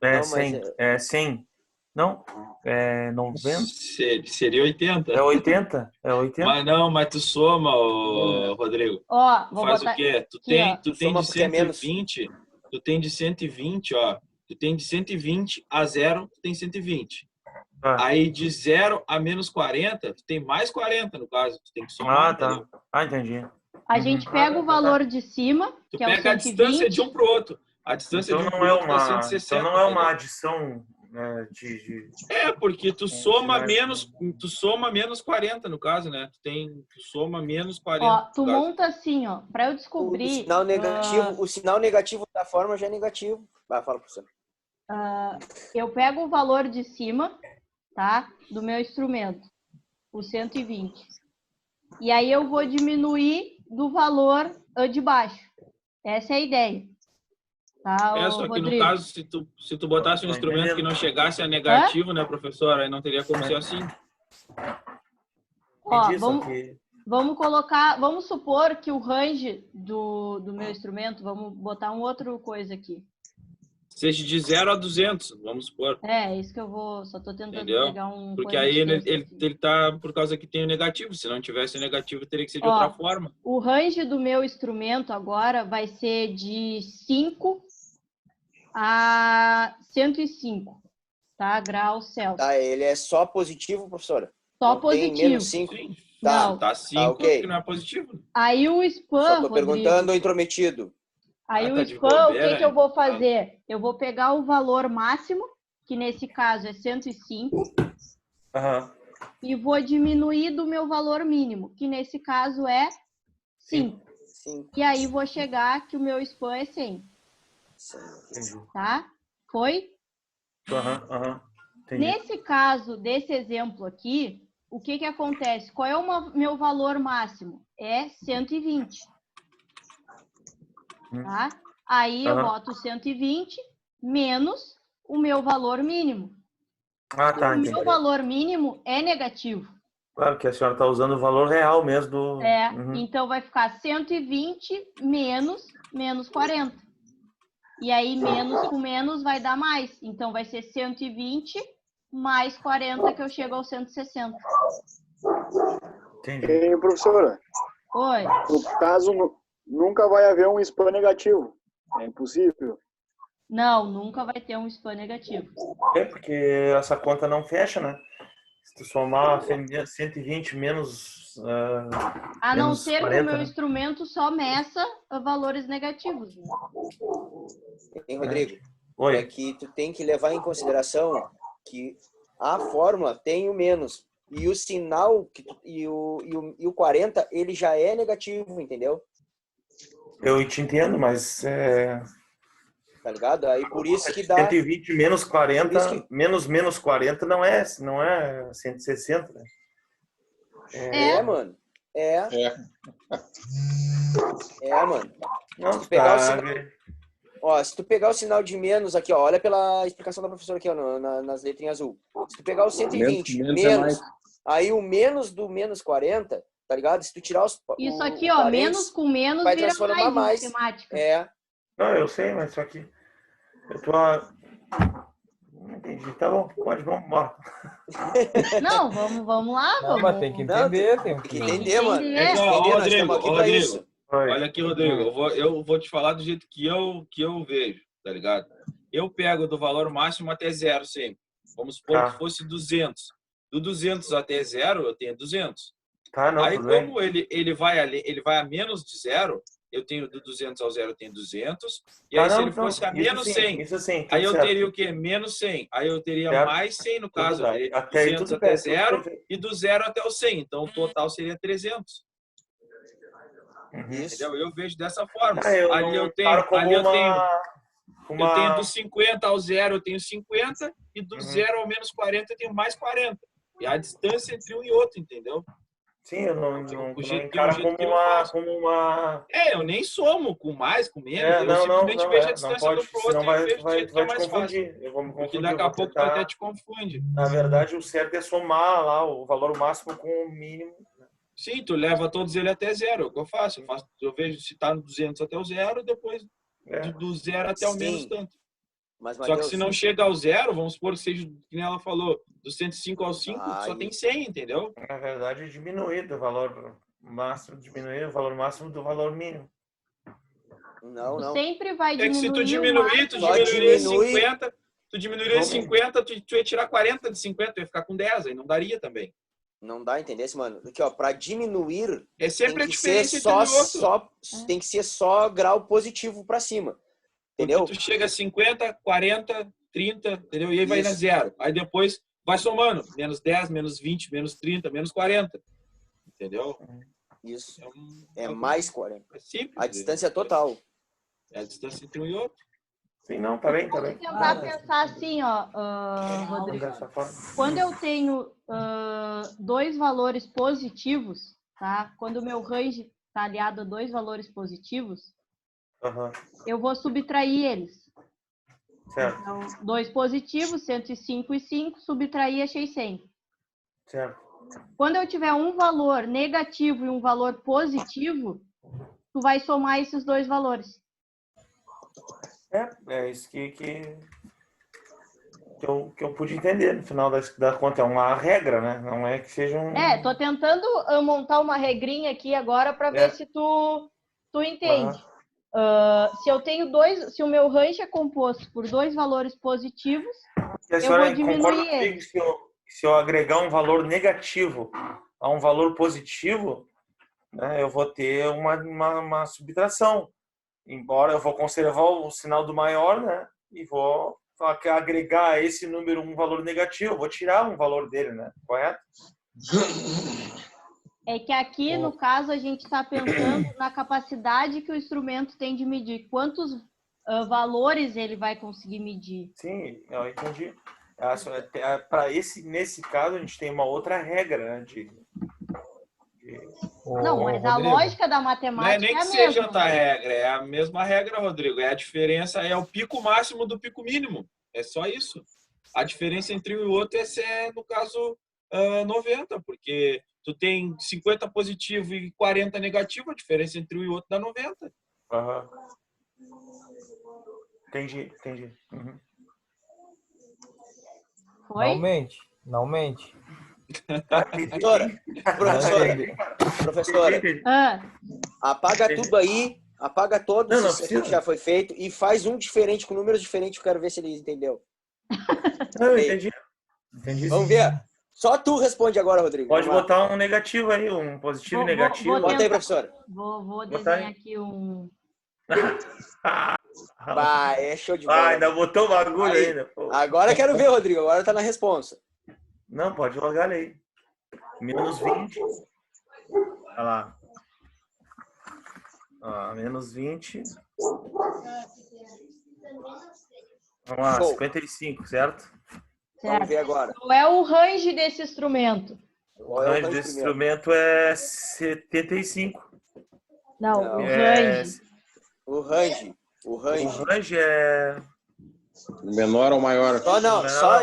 É 100. É 100. Não? É 90? Seria 80. É 80? É 80? Mas tu soma, Rodrigo. Ó, faz o quê? Tu tem de 120, tu tem de 120, ó. Tu tem de 120 a 0, tu tem 120. Aí de 0 a menos 40, tu tem mais 40 no caso. Tu tem que somar. Ah, tá. Entendeu? Entendi. A gente pega o valor de cima, tu que é o 120. A distância de um pro outro. A distância então de um pro outro dá 160. Então não é uma adição porque tu soma menos 40 no caso, né? Tu soma menos 40. Ó, tu monta assim, ó, para eu descobrir. O sinal negativo da forma já é negativo. Vai, fala, professor. eu pego o valor de cima, tá? Do meu instrumento, o 120. E aí eu vou diminuir do valor de baixo. Essa é a ideia. Tá, só que Rodrigo? no caso, se tu botasse um instrumento que não chegasse a negativo, né, professor? Aí não teria como ser assim. Ó, vamos colocar, vamos supor que o range do meu instrumento, vamos botar um outro coisa aqui. Seja de 0 a 200, vamos supor. É isso que eu vou, só tô tentando Entendeu? pegar um... Porque aí ele tá por causa que tem o negativo. Se não tivesse o negativo, teria que ser de outra forma. O range do meu instrumento agora vai ser de 5 a 105, tá? Graus Celsius. Tá, ele é só positivo, professora? Só não positivo. Tem menos 5? Tá, não. Tá 5, ok. que não é positivo. Aí o spam, Só tô perguntando o intrometido. Aí o tá spam, o que eu vou fazer? Eu vou pegar o valor máximo, que nesse caso é 105, e vou diminuir do meu valor mínimo, que nesse caso é 5. E aí vou chegar que o meu spam é 100. Tá? Foi? Nesse caso, desse exemplo aqui, o que acontece? Qual é o meu valor máximo? É 120. Tá? Aí eu boto 120 menos o meu valor mínimo. O meu valor mínimo é negativo. Claro que a senhora está usando o valor real mesmo do... Então vai ficar 120 menos 40. E aí menos com menos vai dar mais. Então vai ser 120 mais 40 que eu chego aos 160. Entendi. Professora? Oi. No caso, nunca vai haver um spam negativo. É impossível. Não, nunca vai ter um spam negativo. É porque essa conta não fecha, né? Se tu somar 120 menos... a não ser 40, que o meu né? instrumento só meça valores negativos. Né? Hein, Rodrigo? Oi. É que tu tem que levar em consideração que a fórmula tem o menos. E o sinal e o 40, ele já é negativo, entendeu? Eu te entendo, mas... Tá ligado? Aí por isso que dá... 120 menos 40, que... menos 40 não é 160, né? Mano. Mano. Não, se tu pegar o sinal... se tu pegar o sinal de menos aqui, olha pela explicação da professora aqui, nas letrinhas azul. Se tu pegar o 120 menos aí o menos do menos 40, tá ligado? Se tu tirar os... Isso aqui, ó, menos com menos vai vira transformar mais. Matemática. Não, eu sei, mas só que... Eu tô... Não entendi. Tá bom, vamos embora. Não, vamos lá. Não, mas tem que entender. Tem que entender, mano. Rodrigo, olha aqui, Rodrigo. Eu vou te falar do jeito que eu vejo, tá ligado? Eu pego do valor máximo até 0 sempre. Vamos supor que fosse 200. Do 200 até 0, eu tenho 200. Aí, como ele vai a menos de 0, eu tenho do 200 ao 0, eu tenho 200. E aí, se ele fosse a menos 100, aí eu teria o quê? Menos 100. Aí eu teria mais 100, no caso. Eu teria de 200 até 0 e do 0 até o 100. Então, o total seria 300. Entendeu? Eu vejo dessa forma. Eu tenho do 50 ao 0, eu tenho 50. E do 0 ao menos 40, eu tenho mais 40. E a distância entre um e outro, entendeu? Sim, eu não encaro como uma... eu nem somo com mais, com menos. Eu simplesmente vejo a distância do pro outro e vejo vai que é mais te confundir. fácil. Eu vou me confundir. Porque daqui a pouco tu até te confunde. Na verdade, o certo é somar lá o valor máximo com o mínimo. Sim, tu leva todos ele até 0. É o que eu faço. Eu vejo se tá no 200 até o 0, depois do 0 até o menos tanto. Mas, Mateus, só que se não chega ao 0, vamos supor que seja, que nem ela falou, do 105 ao 5, só tem 100, entendeu? Na verdade, diminuir o valor máximo do valor mínimo. Não. Sempre vai diminuir. É que se tu diminuir, tu diminuiria 50, tu ia tirar 40 de 50, tu ia ficar com 10, aí não daria também. Não dá, entendeu, mano? Aqui, ó, pra diminuir... É sempre a diferença entre o outro. Tem que ser só grau positivo pra cima. Entendeu? Porque tu chega a 50, 40, 30, entendeu? E aí vai na 0. Aí depois vai somando. Menos 10, menos 20, menos 30, menos 40. Entendeu? Isso. É mais 40. É simples. A distância total. É a distância entre um e outro. Sim, não, tá bem, tá bem. Vou tentar pensar assim, ó, Rodrigo. Quando eu tenho dois valores positivos, tá? Quando o meu range está aliado a dois valores positivos, eu vou subtrair eles. Certo. Então, dois positivos, 105 e 5, subtrair, achei 100. Certo. Quando eu tiver um valor negativo e um valor positivo, tu vai somar esses dois valores. É isso que eu pude entender no final da conta. É uma regra, né? Não é que seja um... Tô tentando montar uma regrinha aqui agora para ver se tu entende. Se eu tenho se o meu range é composto por dois valores positivos, eu vou diminuir ele. Se eu agregar um valor negativo a um valor positivo, né, eu vou ter uma subtração. Embora eu vou conservar o sinal do maior, né? E vou agregar a esse número um valor negativo, eu vou tirar um valor dele, né? Correto? É que aqui, no caso, a gente está pensando na capacidade que o instrumento tem de medir. Quantos valores ele vai conseguir medir? Sim, eu entendi. Nesse caso, a gente tem uma outra regra, né? Não, mas a lógica da matemática não é nem que a seja mesma. outra regra, é a mesma regra, Rodrigo. É a diferença, é o pico máximo do pico mínimo. É só isso. A diferença entre um e o outro é no caso, 90, porque tu tem 50 positivo e 40 negativo, a diferença entre um e o outro dá 90. Entendi. Uhum. Foi? Não mente. Professora, apaga tudo aí, apaga todos isso que já foi feito e faz um diferente, com números diferentes, eu quero ver se ele entendeu. Não, entendi. Vamos ver. Só tu responde agora, Rodrigo. Pode botar um negativo aí, um positivo e negativo. Bota aí, professora. Vou desenhar aqui um... É show de bola. Ainda botou o bagulho ainda. Pô. Agora eu quero ver, Rodrigo. Agora tá na responsa. Não, pode jogar aí. Menos 20. Olha lá. Menos 20. Vamos lá, 55, certo? Vamos ver agora. Qual é o range desse instrumento? O range desse instrumento é 75. Não, o range. O range. O range é... Menor ou maior? Só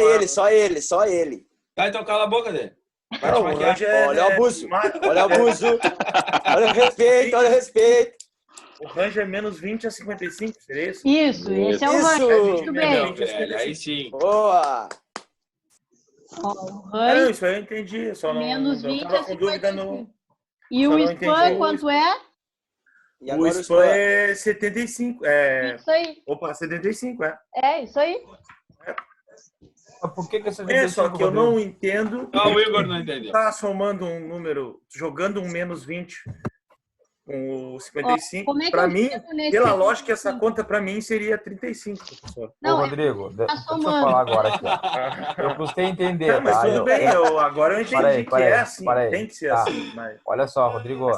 ele. Tá, então cala a boca dele. Olha o abuso. Olha o abuso. Olha o respeito. O range é menos 20 a 55, seria isso? Isso, esse é o range. Muito bem. Aí sim. Boa. O range... Não, isso aí eu entendi. Só menos não 20 tava a com dúvida 55. E o spam quanto é? O spam é 75. Isso aí. Opa, 75, É, isso aí. Por que é 75? Só que eu não entendo. O Igor não entendeu. Tá somando um número, jogando um menos 20 com o 55. Para mim, pela lógica, essa conta para mim seria 35, professor. Não, Rodrigo, deixa eu falar agora aqui. Eu custei entender. Não, mas tudo bem, agora eu entendi que é assim. Tem que ser assim. Mas... Olha só, Rodrigo.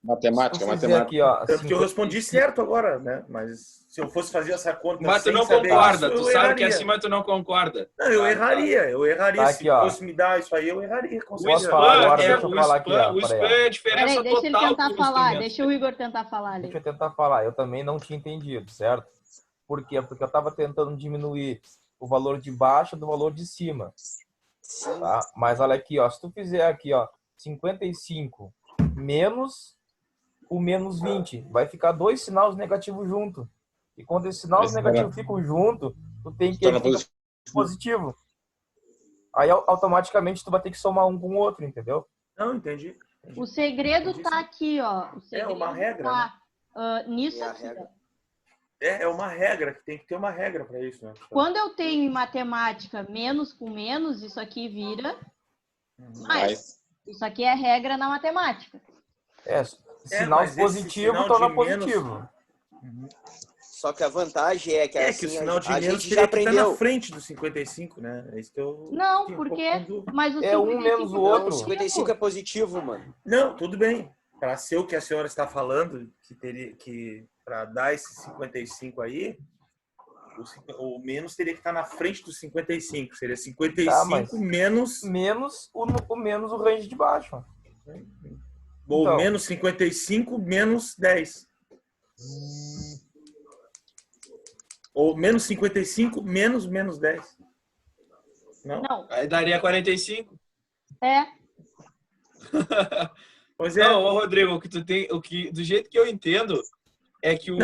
Matemática. Aqui, ó, tanto que eu respondi certo agora, né? Mas se eu fosse fazer essa conta. Mas tu não concorda, tu sabe que acima tu não concorda. Não, eu erraria. Tá, se fosse me dar isso aí, eu erraria. Posso falar agora? Deixa eu falar aqui. O spam é a diferença deixa total. Ele tentar falar. Deixa o Igor tentar falar ali. Deixa eu tentar falar. Eu também não tinha entendido, certo? Por quê? Porque eu estava tentando diminuir o valor de baixo do valor de cima. Tá? Mas olha aqui, ó. Se tu fizer aqui, ó, 55 menos o menos 20, vai ficar dois sinais negativos junto. E quando esses sinais negativos ficam junto, tu tem que ir positivo. Aí automaticamente tu vai ter que somar um com o outro, entendeu? Não, entendi. O segredo tá aqui, ó. É uma regra. Tá, nisso aqui. É uma regra, que tem que ter uma regra para isso, né? Quando eu tenho em matemática menos com menos, isso aqui vira mais. Isso aqui é regra na matemática. Sinal positivo torna positivo. Só que a vantagem é que, que o sinal de a menos gente já aprendeu. Tá na frente do 55, né? É isso que eu... Não, porque... Mas o um menos o outro. Não, o 55 é positivo, mano. Não, tudo bem. Para ser o que a senhora está falando, que teria que... Para dar esse 55 aí, O menos teria que estar na frente dos 55. Seria 55 menos... Menos o range de baixo. Ou Então. menos 55 menos 10. Ou menos 55 menos 10. Não? Aí daria 45. É. Pois é. Não, ô Rodrigo, do jeito que eu entendo, é que o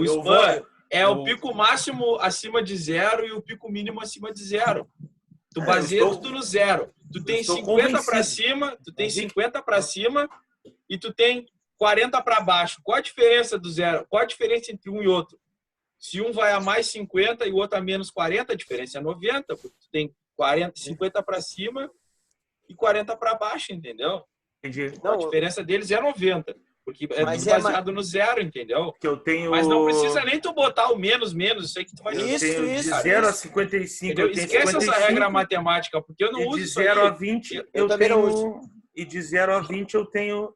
spam é o pico máximo acima de 0 e o pico mínimo acima de 0. Tu baseia tudo no 0. Tu tem 50 para cima, e tu tem 40 para baixo. Qual a diferença do 0? Qual a diferença entre um e outro? Se um vai a mais 50 e o outro a menos 40, a diferença é 90, porque tu tem 50 para cima e 40 para baixo, entendeu? Entendi. A diferença deles é 90, porque é tudo baseado no 0, entendeu? Que eu tenho... Mas não precisa nem tu botar o menos, isso aí que tu vai... De 0 a 55, eu tenho Esquece 55, essa regra matemática, porque eu não uso isso aí. De 0 a 20, eu tenho... E de 0 a 20, eu tenho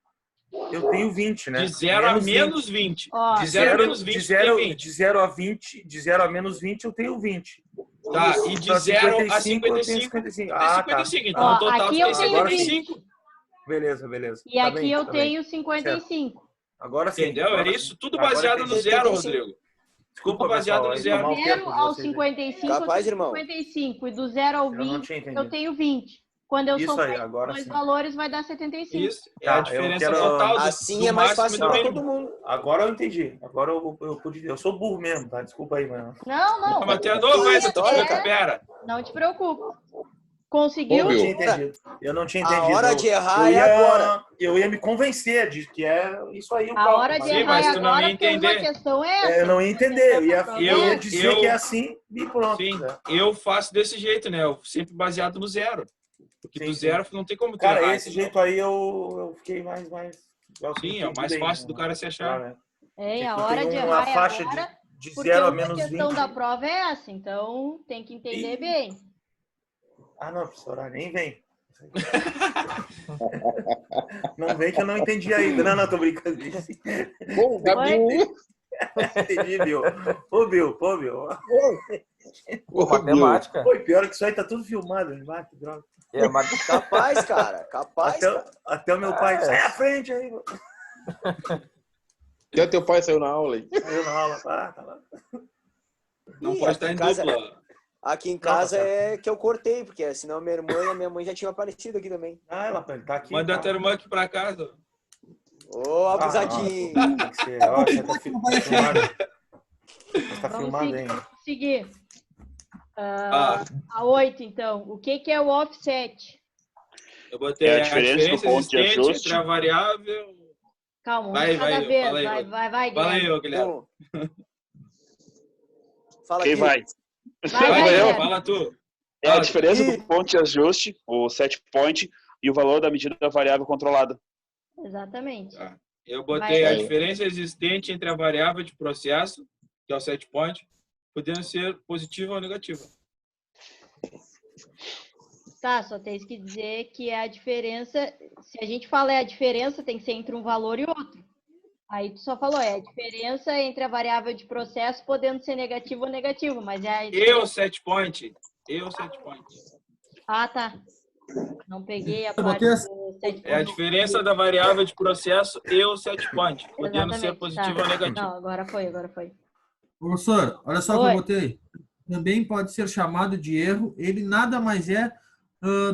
20, né? De 0 a menos 20. De 0 a menos 20, de 0 a 20, de 0 a menos 20, eu tenho 20. Tá, e de 0 a 55, tem 55. Então, no total, tu tem 55. Beleza. E aqui eu tenho 55. Certo. Agora sim. Entendeu? É isso, tudo baseado no 0, Rodrigo. Desculpa, baseado no 0. Do 0 ao 55, Capaz, eu tenho 55. E do 0 ao 20, eu tenho 20. Quando eu somar dois valores, vai dar 75. Isso, é a diferença total do assim é mais fácil para todo mundo. Agora eu entendi. Agora eu sou burro mesmo, tá? Desculpa aí, mano. Não. Mas tu é novo ainda, tu te recupera. Não te preocupa. Conseguiu? Eu não tinha entendido. A hora de errar é agora. Eu ia me convencer de que é isso aí. A hora de errar é agora, porque uma questão é essa. Eu não ia entender. Eu ia dizer que é assim e pronto. Sim, eu faço desse jeito, né? Eu sempre baseado no 0. Porque do 0 não tem como ter. Cara, esse jeito aí eu fiquei mais... Sim, é o mais fácil do cara se achar. A hora de errar é faixa agora, de porque 0 a a menos 20. questão da prova é essa, então tem que entender bem. Não, professora, nem vem. Não vem que eu não entendi ainda. Não, tô brincando. Bom, Gabi. Entendi, Bill. Ô, Bill. Matemática. Pô, pior que isso aí tá tudo filmado. Que droga. Capaz, cara. Até o meu pai sai à frente aí. Até teu pai saiu na aula aí. Saiu na aula. Tá lá. Não pode estar em dupla. Aqui em casa é que eu cortei, porque senão minha irmã e a minha mãe já tinham aparecido aqui também. Ela tá aqui. Manda a tua irmã aqui pra casa. Ô, abusadinho. Tá filmado ainda. Vamos seguir. A 8, então. O que é o offset? Eu botei a diferença do ponto de ajuste entre a variável. Calma, cada vez. Vai, Guilherme. Fala aí, Guilherme. Fala quem aqui. vai? Fala tu. É a diferença do ponto de ajuste, o set point, e o valor da medida da variável controlada. Exatamente. Eu botei a diferença existente entre a variável de processo, que é o set point, podendo ser positiva ou negativa. Tá, só tem que dizer que é a diferença, se a gente fala a diferença, tem que ser entre um valor e outro. Aí tu só falou, a diferença entre a variável de processo podendo ser negativo ou negativo, mas é o set point. Tá. Não peguei a parte do set point. É a diferença da variável de processo e o set point, podendo ser positivo ou negativo. Não, agora foi. Professor, olha só o que eu botei. Também pode ser chamado de erro. Ele nada mais é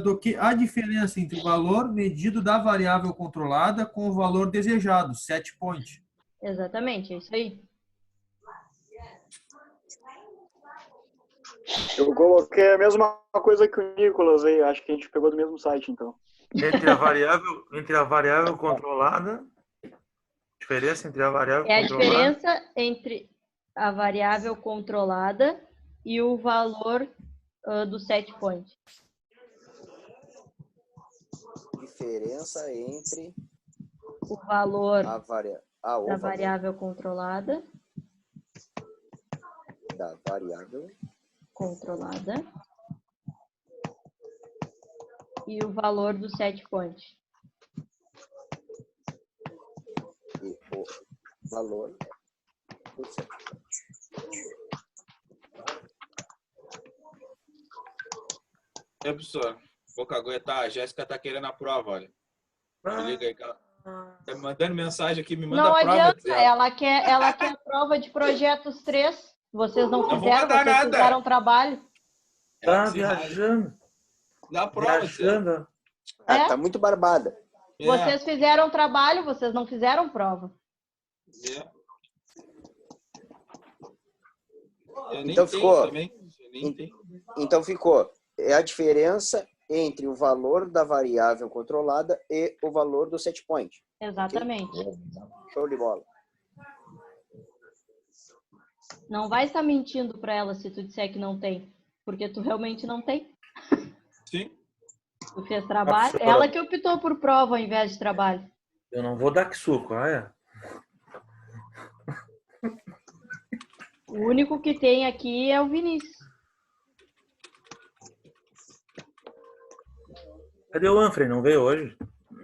do que a diferença entre o valor medido da variável controlada com o valor desejado, set point. Exatamente, é isso aí. Eu coloquei a mesma coisa que o Nicolas aí. Acho que a gente pegou do mesmo site, então. Entre a variável controlada, diferença entre a variável controlada. É a diferença entre a variável controlada e o valor do set point. Diferença entre o valor da variável controlada e o valor do set point. E o valor do set point. É, professor. Vou caguetar. A Jéssica tá querendo a prova, olha. Me liga aí, cara. Tá me mandando mensagem aqui, me manda Não a prova. adianta, ela quer a prova de projetos 3. Vocês não Não vou fizeram, mandar vocês nada. fizeram trabalho. Tá viajando. Dá a prova, Viajando. Tá muito barbada. Vocês fizeram trabalho, vocês não fizeram prova. Então ficou. Então ficou. É a diferença entre o valor da variável controlada e o valor do set point. Exatamente. Show de bola. Não vai estar mentindo para ela se tu disser que não tem, porque tu realmente não tem. Sim. Tu fez trabalho. Ela que optou por prova ao invés de trabalho. Eu não vou dar que suco, olha. O único que tem aqui é o Vinícius. Cadê o Anfrey? Não veio hoje?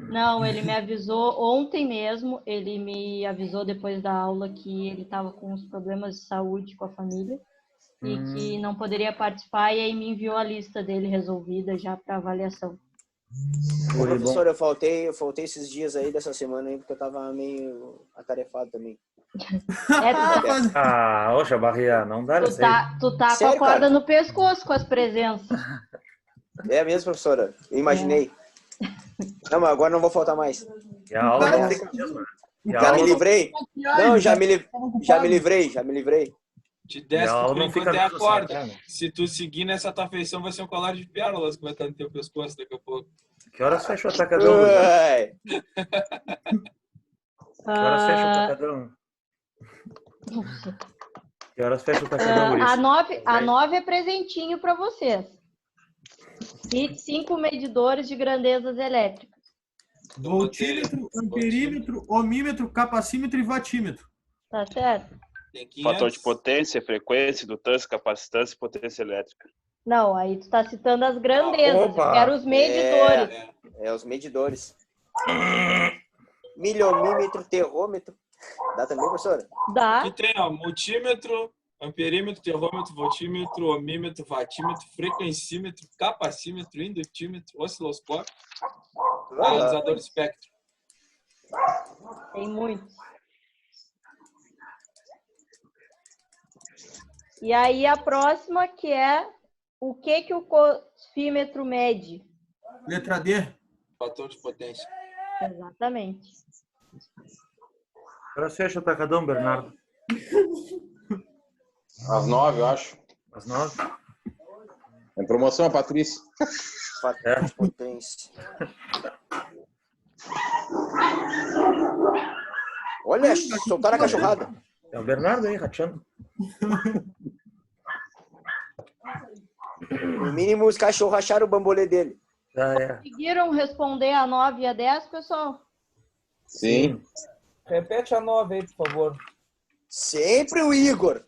Não, ele me avisou ontem mesmo. Ele me avisou depois da aula que ele estava com uns problemas de saúde com a família e que não poderia participar, e aí me enviou a lista dele resolvida já para avaliação. Ô, professor, eu faltei esses dias aí dessa semana aí porque eu tava meio atarefado também. Oxa, Barria, não dá isso aí. Tu tá Sério, com a corda cara? no pescoço com as presenças. É mesmo, professora? Eu imaginei. Não, mas agora não vou faltar mais. E a aula não tem mesmo, né? Já me livrei? Não, já me livrei. Te desce por não enquanto fica é a mesmo corda. assim, né? Se tu seguir nessa tua feição, vai ser um colar de pérolas que vai estar no teu pescoço daqui a pouco. Que horas fecha o atacadão? Ué. Que horas fecha o atacadão? Que horas fecha o atacadão, A 9 é presentinho para vocês. 5 medidores de grandezas elétricas. Voltímetro, amperímetro, ohmímetro, capacímetro e watímetro. Tá certo? Fator de potência, frequência, indutância, capacitância e potência elétrica. Não, aí tu tá citando as grandezas. Opa! Eu quero os medidores. É os medidores. Milhomímetro, terrômetro. Dá também, professora? Dá. Aqui tem, ó, multímetro, amperímetro, terrômetro, voltímetro, ohmímetro, watímetro, frequencímetro, capacímetro, indutímetro, osciloscópio, analisador de espectro. Tem muitos. E aí a próxima, que é o que o cosfímetro mede? Letra D. Fator de potência. Exatamente. Que horas fecha o atacadão, Bernardo? Às 9, eu acho. Às 9? Em promoção, a Patrícia. Fator de potência. Olha, soltaram a cachorrada. É o Bernardo aí, rateando. No mínimo, os cachorros acharam o bambolê dele. Conseguiram responder a 9 e a 10, pessoal? Sim. Repete a 9 aí, por favor. Sempre o Igor.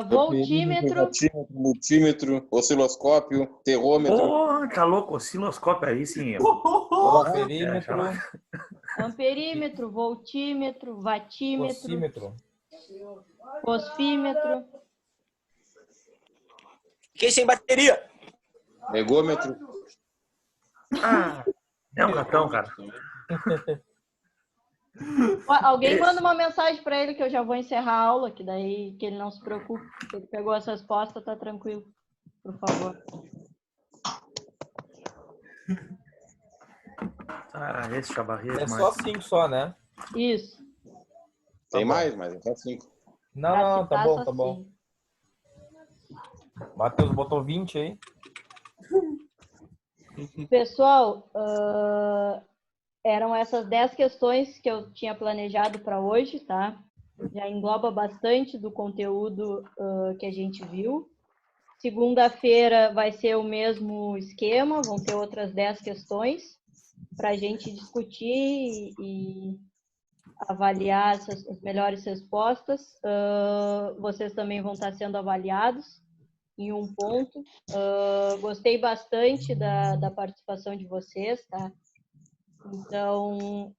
Voltímetro. Multímetro, osciloscópio, terrômetro. Tá louco, osciloscópio aí sim. Amperímetro. Amperímetro, voltímetro, watímetro. Cosfímetro. Fiquei sem bateria. Megômetro. É um ratão, cara. Alguém manda uma mensagem para ele que eu já vou encerrar a aula, que daí que ele não se preocupe. Se ele pegou as respostas, tá tranquilo. Por favor. Esse chabarria é só 5 só, né? Isso. Tem mais, mas é só 5. Não, tá bom, tá bom. Matheus botou 20 aí. Pessoal, eram essas 10 questões que eu tinha planejado para hoje, tá? Já engloba bastante do conteúdo que a gente viu. Segunda-feira vai ser o mesmo esquema, vão ter outras 10 questões para a gente discutir e avaliar as melhores respostas. Vocês também vão estar sendo avaliados em um ponto. Gostei bastante da participação de vocês, tá? Então,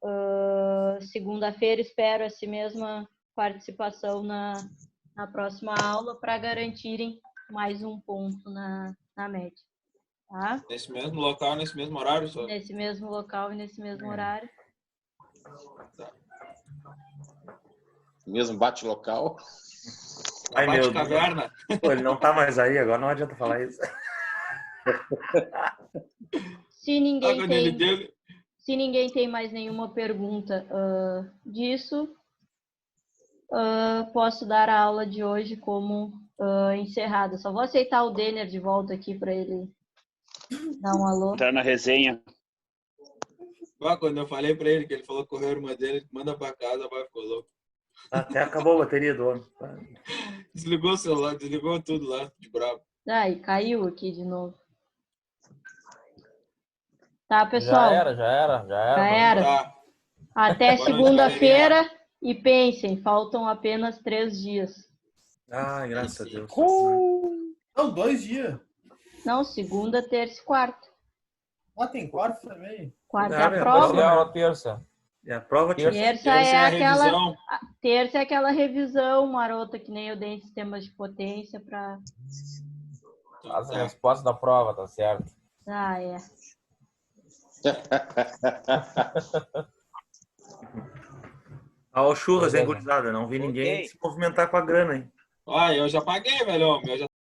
segunda-feira espero essa mesma participação na próxima aula para garantirem mais um ponto na média. Tá? Nesse mesmo local, nesse mesmo horário só. Nesse mesmo local e nesse mesmo horário. Mesmo bate local. Ai, Bate meu caverna. Deus. Pô, ele não tá mais aí, agora não adianta falar isso. Se ninguém quando ele tem, deu... se ninguém tem mais nenhuma pergunta disso, posso dar a aula de hoje como encerrada. Só vou aceitar o Denner de volta aqui para ele dar um alô. Entrar na resenha. Quando eu falei pra ele que ele falou que correu a irmã dele, manda pra casa, vai, ficou louco. Até acabou a bateria do homem. Desligou o celular, desligou tudo lá, de bravo. E caiu aqui de novo. Tá, pessoal? Já era. Já era. Tá. Até Boa noite, segunda-feira e pensem, faltam apenas 3 dias. Ai, graças a Deus. Não, 2 dias. Não, segunda, terça e quarta. Ah, tem quarto também. Quarta é Ah, a minha prova. Terça é a terça. É a prova tinha. Terça é a aquela. revisão. Terça é aquela revisão marota que nem eu dei em sistemas de potência para. As respostas da prova, tá certo? Ah, é. Ó, o churras, hein, Beleza. gurizada? Não vi ninguém Ok. se movimentar com a grana, hein? Ah, eu já paguei, velho. Eu já